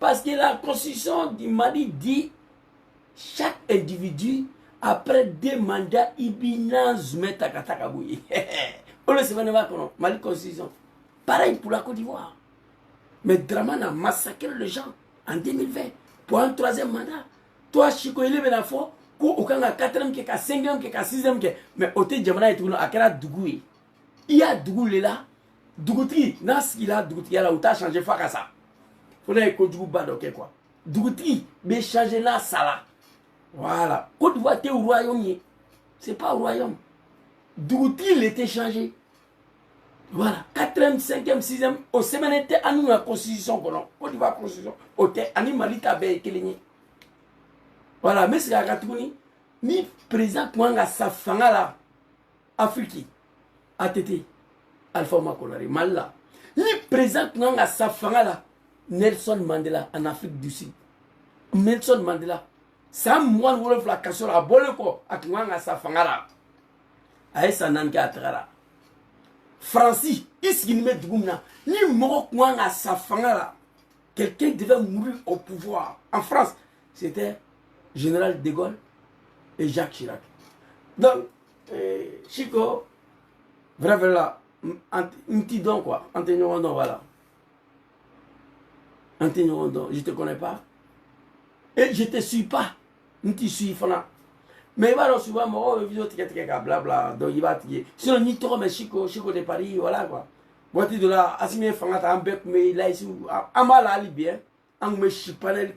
Parce que la constitution du Mali dit chaque individu, après 2 mandats, il bina zume takatakabouye. On le sait pas comment. Mali constitution. Pareil pour la Côte d'Ivoire. Mais Dramane a massacré les gens en 2020 pour un 3e mandat. Toi, Chico, il est bien fort. Aucun 4e, 5e, 6e, mais au Djamana est tout à Kera Dougoué. Il y a Dougoué là. Dougouti, nas il a Dougouti là où tu as changé Fakasa. Faut aller que Dougou Badoké quoi. Dougouti, mais changer là, ça là. Voilà. Côte d'Ivoire, tu es au royaume. C'est pas au royaume. Dougouti, il était changé. Voilà. 4e, 5e, 6e. Au semaine, était à nous la constitution. Côte d'Ivoire, constitution. Ok, Animali Tabé et voilà, mais c'est la ni président Kouanga Safanga là, Afrique, ATT. Alpha Makonare, Malla. Ni présente non à Safangala, Nelson Mandela en Afrique du Sud. Nelson Mandela. Ça, moi, je veux la cassure à Boleko, à Kouanga Safangala. Aïssa Nanka Atrara. Francis, ici, il met Dgoumna. Ni Moro Kouanga Safangala. Quelqu'un devait mourir au pouvoir. En France, c'était Général de Gaulle et Jacques Chirac. Donc, Chico, vraiment là, un petit don quoi, Antonio Rondon, voilà. Antonio Rondon, je ne te connais pas. Et je ne te suis pas. Je te suis pas. Mais il va souvent, moi, vidéo, blabla, donc il va te dire. Sinon, ni trop, mais Chico de Paris, voilà quoi. Moi, tu de là, Assimé Fangata, un bec, mais là, ici, Amala, Libyen, un me chipanel,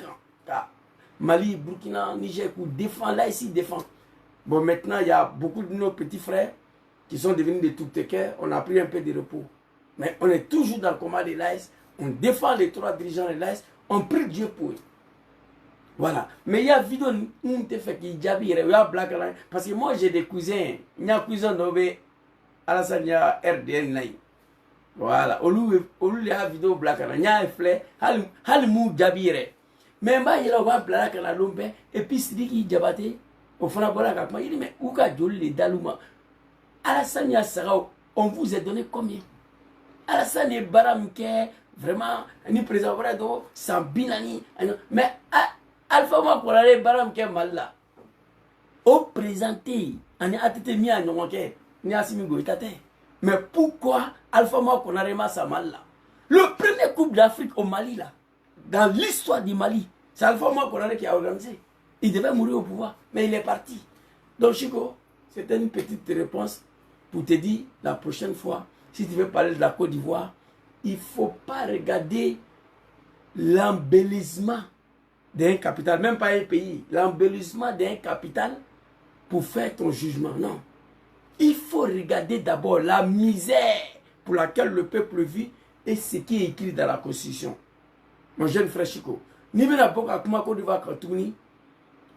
Mali, Burkina, Niger, pour défendre, là, ici, défend. Bon, maintenant, il y a beaucoup de nos petits frères qui sont devenus des tout-teckers. On a pris un peu de repos. Mais on est toujours dans le combat de l'AS. On défend les trois dirigeants de l'AS. On prie Dieu pour eux. Voilà. Mais il y a une vidéo où on te fait qu'il y a blague. Parce que moi, j'ai des cousins. Il y a un cousin nommé Alassane, il y a RDN. Voilà. Au lieu de la vidéo blague, il y a un fleur. Halimou Jabire. Mais il y a un blague à la lombe. Et puis, c'est dit qu'il y a au fond, il dit, mais où qu'a les Dalouma? Alassane Yassarao, on vous a donné combien? Alassane et Baramke, vraiment, ni président Brado, sans binani. Mais Alpha Makonare Baramke Malla. Au présenté, on a été mis à Nonke, ni à Simigoitate. Mais pourquoi Alpha Makonare Massa Malla? Le premier Coupe d'Afrique au Mali, là, dans l'histoire du Mali, c'est Alpha Makonare qui a organisé. Il devait mourir au pouvoir, mais il est parti. Donc, Chico, c'était une petite réponse pour te dire, la prochaine fois, si tu veux parler de la Côte d'Ivoire, il ne faut pas regarder l'embellissement d'un capital, même pas un pays, l'embellissement d'un capital pour faire ton jugement. Non. Il faut regarder d'abord la misère pour laquelle le peuple vit et ce qui est écrit dans la Constitution. Mon jeune frère Chico, ni bien à Côte d'Ivoire,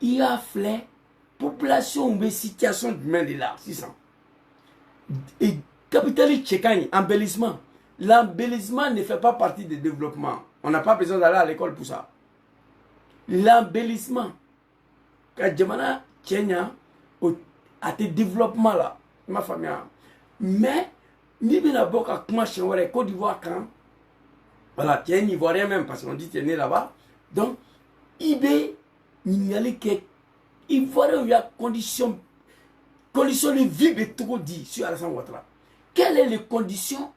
il y a fait population ou situation humaine de là, 600. Et capitaliste tchékagne, embellissement. L'embellissement ne fait pas partie du développement. On n'a pas besoin d'aller à l'école pour ça. L'embellissement. Quand Djamana Tchènia a des développements là, ma famille. Mais, ni bien d'abord à Côte d'Ivoire quand, voilà, tu es un Ivoirien même, parce qu'on dit que tu es né là-bas. Donc, il y a les Ivoiriens, il y a conditions de vie de trop dit sur Alassane Ouattara. Quelle est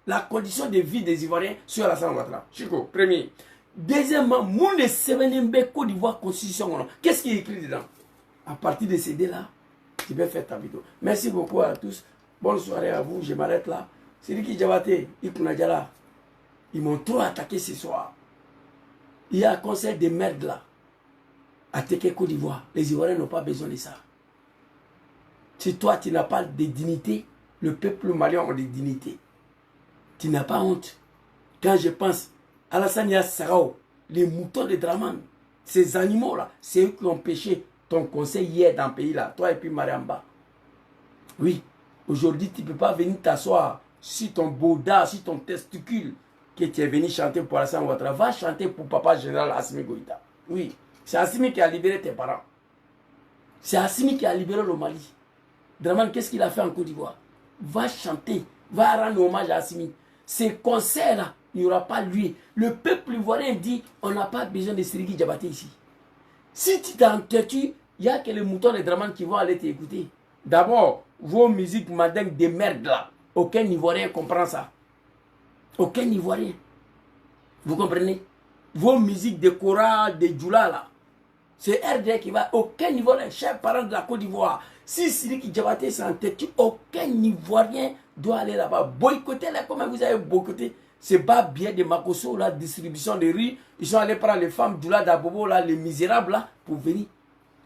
la condition de vie des Ivoiriens sur Alassane Ouattara? Chico, premier. Deuxièmement, moun de Sevenimbe Côte d'Ivoire Constitution. Qu'est-ce qui est écrit dedans? À partir de ces deux-là, tu peux faire ta vidéo. Merci beaucoup à tous. Bonne soirée à vous. Je m'arrête là. C'est lui qui Diabaté, Ikunadjala. Ils m'ont trop attaqué ce soir. Il y a un conseil de merde là. Attaquer Côte d'Ivoire. Les Ivoiriens n'ont pas besoin de ça. Si toi, tu n'as pas de dignité, le peuple malien a des dignités. Tu n'as pas honte. Quand je pense à Alassane Yassarao, les moutons de Draman, ces animaux-là, c'est eux qui ont pêché ton conseil hier dans le pays là, toi et puis Mariamba. Oui, aujourd'hui, tu ne peux pas venir t'asseoir sur ton bauda, sur ton testicule, que tu es venu chanter pour Alassane Ouattara. Va chanter pour papa général Assimi Goïta. Oui, c'est Assimi qui a libéré tes parents. C'est Assimi qui a libéré le Mali. Draman, qu'est-ce qu'il a fait en Côte d'Ivoire? Va chanter, va rendre hommage à Assimi. Ces concerts-là, il n'y aura pas lieu. Le peuple ivoirien dit, on n'a pas besoin de Siriki Diabaté ici. Si tu t'entêtues, il n'y a que les moutons de Draman qui vont aller t'écouter. D'abord, vos musiques madingues de merde là, aucun Ivoirien comprend ça. Aucun Ivoirien. Vous comprenez? Vos musiques de Kora, de Djoula là, c'est RD qui va, aucun Ivoirien, chers parents de la Côte d'Ivoire. Si Siriki Diabaté s'entêtue, aucun Ivoirien doit aller là-bas. Boycotter là, comment vous avez boycotté? C'est pas bien de Makosso, la distribution de riz. Ils sont allés prendre les femmes Djoula d'Abobo, là, les misérables là, pour venir.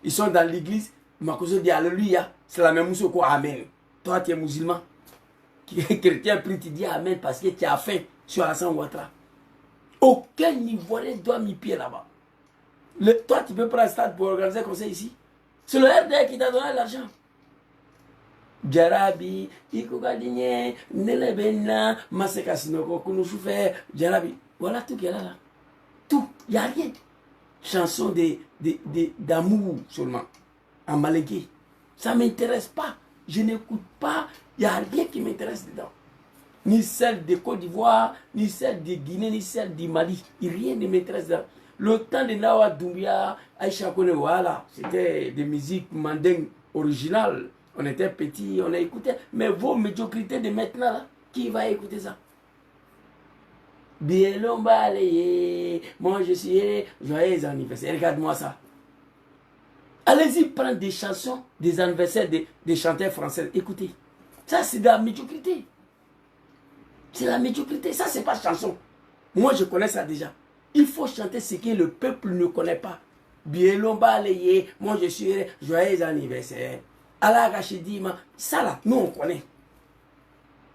Ils sont dans l'église. Makosso dit Alléluia. C'est la même chose quoi, Amen. Toi, tu es musulman. Chrétien, puis tu dis Amen parce que tu as faim sur Alassane Ouattara. Aucun Ivoirien doit mis pied là-bas. Toi, tu peux prendre un stade pour organiser un conseil ici. C'est le RDA qui t'a donné l'argent. Jarabi, Ikogadine, Nelebena, Masekasino, Kunushufe, Jarabi. Voilà tout qu'il y a là. Tout, il n'y a rien. Chanson d'amour seulement, en malégué. Ça ne m'intéresse pas. Je n'écoute pas. Il n'y a rien qui m'intéresse dedans. Ni celle de Côte d'Ivoire, ni celle de Guinée, ni celle du Mali. Rien ne m'intéresse dedans. Le temps de Nawa Doumbia, Aïcha Kone, voilà, c'était des musiques mandingues originales. On était petits, on a écouté. Mais vos médiocrités de maintenant, là, qui va écouter ça? Bien balayé, moi je suis joyeux anniversaire. Regarde-moi ça. Allez-y prendre des chansons, des anniversaires des chanteurs français. Écoutez, ça c'est de la médiocrité. C'est la médiocrité, ça c'est pas chanson. Moi je connais ça déjà. Il faut chanter ce que le peuple ne connaît pas. Bien balayé, moi je suis joyeux anniversaire. Allah Rachidima, ça là, nous on connaît.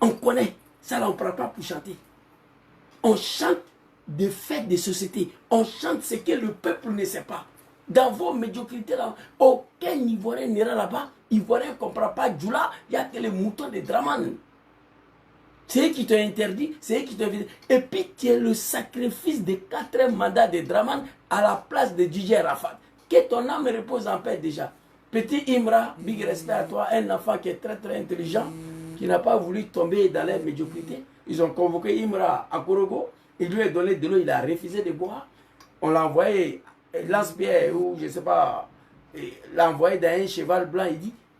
On connaît. Ça là on ne prend pas pour chanter. On chante des faits de société. On chante ce que le peuple ne sait pas. Dans vos médiocrités là, aucun Ivoirien n'ira là-bas. Ivoirien ne comprend pas Djoula, il n'y a que les moutons de Draman. C'est eux qui t'ont interdit, c'est eux qui t'ont interdit. Et puis tu es le sacrifice de 4 mandats de Draman à la place de DJ Rafat. Que ton âme repose en paix déjà. Petit Imra, big respect à toi, un enfant qui est très très intelligent, qui n'a pas voulu tomber dans la médiocrité. Ils ont convoqué Imra à Korogo, il lui a donné de l'eau, il a refusé de boire. On l'a envoyé lance-pierre ou je ne sais pas, l'a envoyé dans un cheval blanc.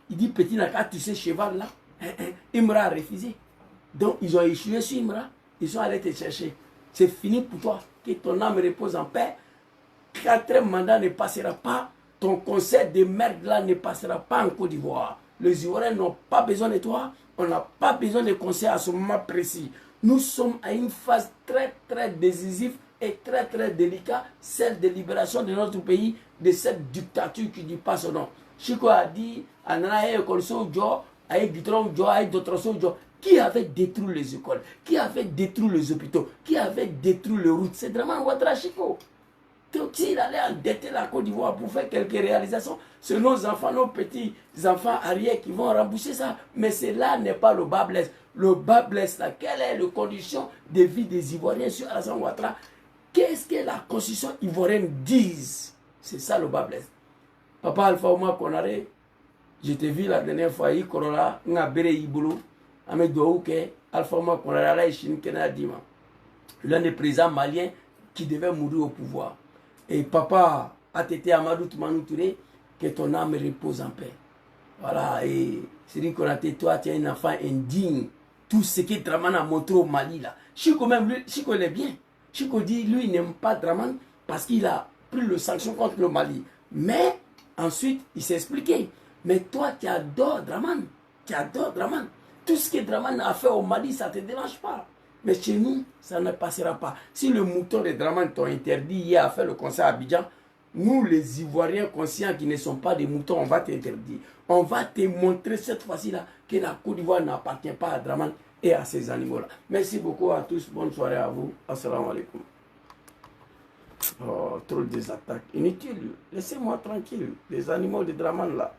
Il dit petit n'a qu'à tuer ce cheval là. Imra a refusé. Donc ils ont échoué sur Imra, ils sont allés te chercher. C'est fini pour toi, que ton âme repose en paix. 4 mandats ne passera pas. Ton concert de merde là ne passera pas en Côte d'Ivoire. Les Ivoiriens n'ont pas besoin de toi. On n'a pas besoin de concerts à ce moment précis. Nous sommes à une phase très très décisive et très très délicate, celle de libération de notre pays de cette dictature qui dit pas son nom. Chico a dit, qui avait détruit les écoles, qui avait détruit les hôpitaux, qui avait détruit les routes. C'est vraiment Ouattara Chico. S'il allait endetter la Côte d'Ivoire pour faire quelques réalisations, c'est nos enfants, nos petits enfants arrière qui vont rembourser ça. Mais cela n'est pas le bas blesse. Le bas blesse là, quelle est la condition de vie des Ivoiriens sur Alassane Ouattara? Qu'est-ce que la constitution ivoirienne dit? C'est ça le bas blesse. Papa Alpha Ouma Konaré, je t'ai vu la dernière fois, il Corolla, n'a béré Ibolo, Ahmed Douaouke, Alpha Ouma Konaré, là, Chine Kena Dima. L'un des présidents maliens qui devait mourir au pouvoir. Et papa Atete Amadou Toumanou Touré, que ton âme repose en paix. Voilà, et c'est dit qu'on a été, toi, tu es un enfant indigne. Tout ce que Draman a montré au Mali, là. Chico même, lui, Chico il est bien. Chico dit, lui, il n'aime pas Draman parce qu'il a pris le sanction contre le Mali. Mais, ensuite, il s'est expliqué. Mais toi, tu adores Draman. Tu adores Draman. Tout ce que Draman a fait au Mali, ça ne te dérange pas. Mais chez nous, ça ne passera pas. Si le mouton de Draman t'ont interdit hier à faire le concert à Abidjan, nous, les Ivoiriens conscients qui ne sont pas des moutons, on va t'interdire. On va te montrer cette fois-ci-là que la Côte d'Ivoire n'appartient pas à Draman et à ces animaux-là. Merci beaucoup à tous. Bonne soirée à vous. Assalamu alaikum. Oh, trop des attaques inutiles. Laissez-moi tranquille. Les animaux de Draman là.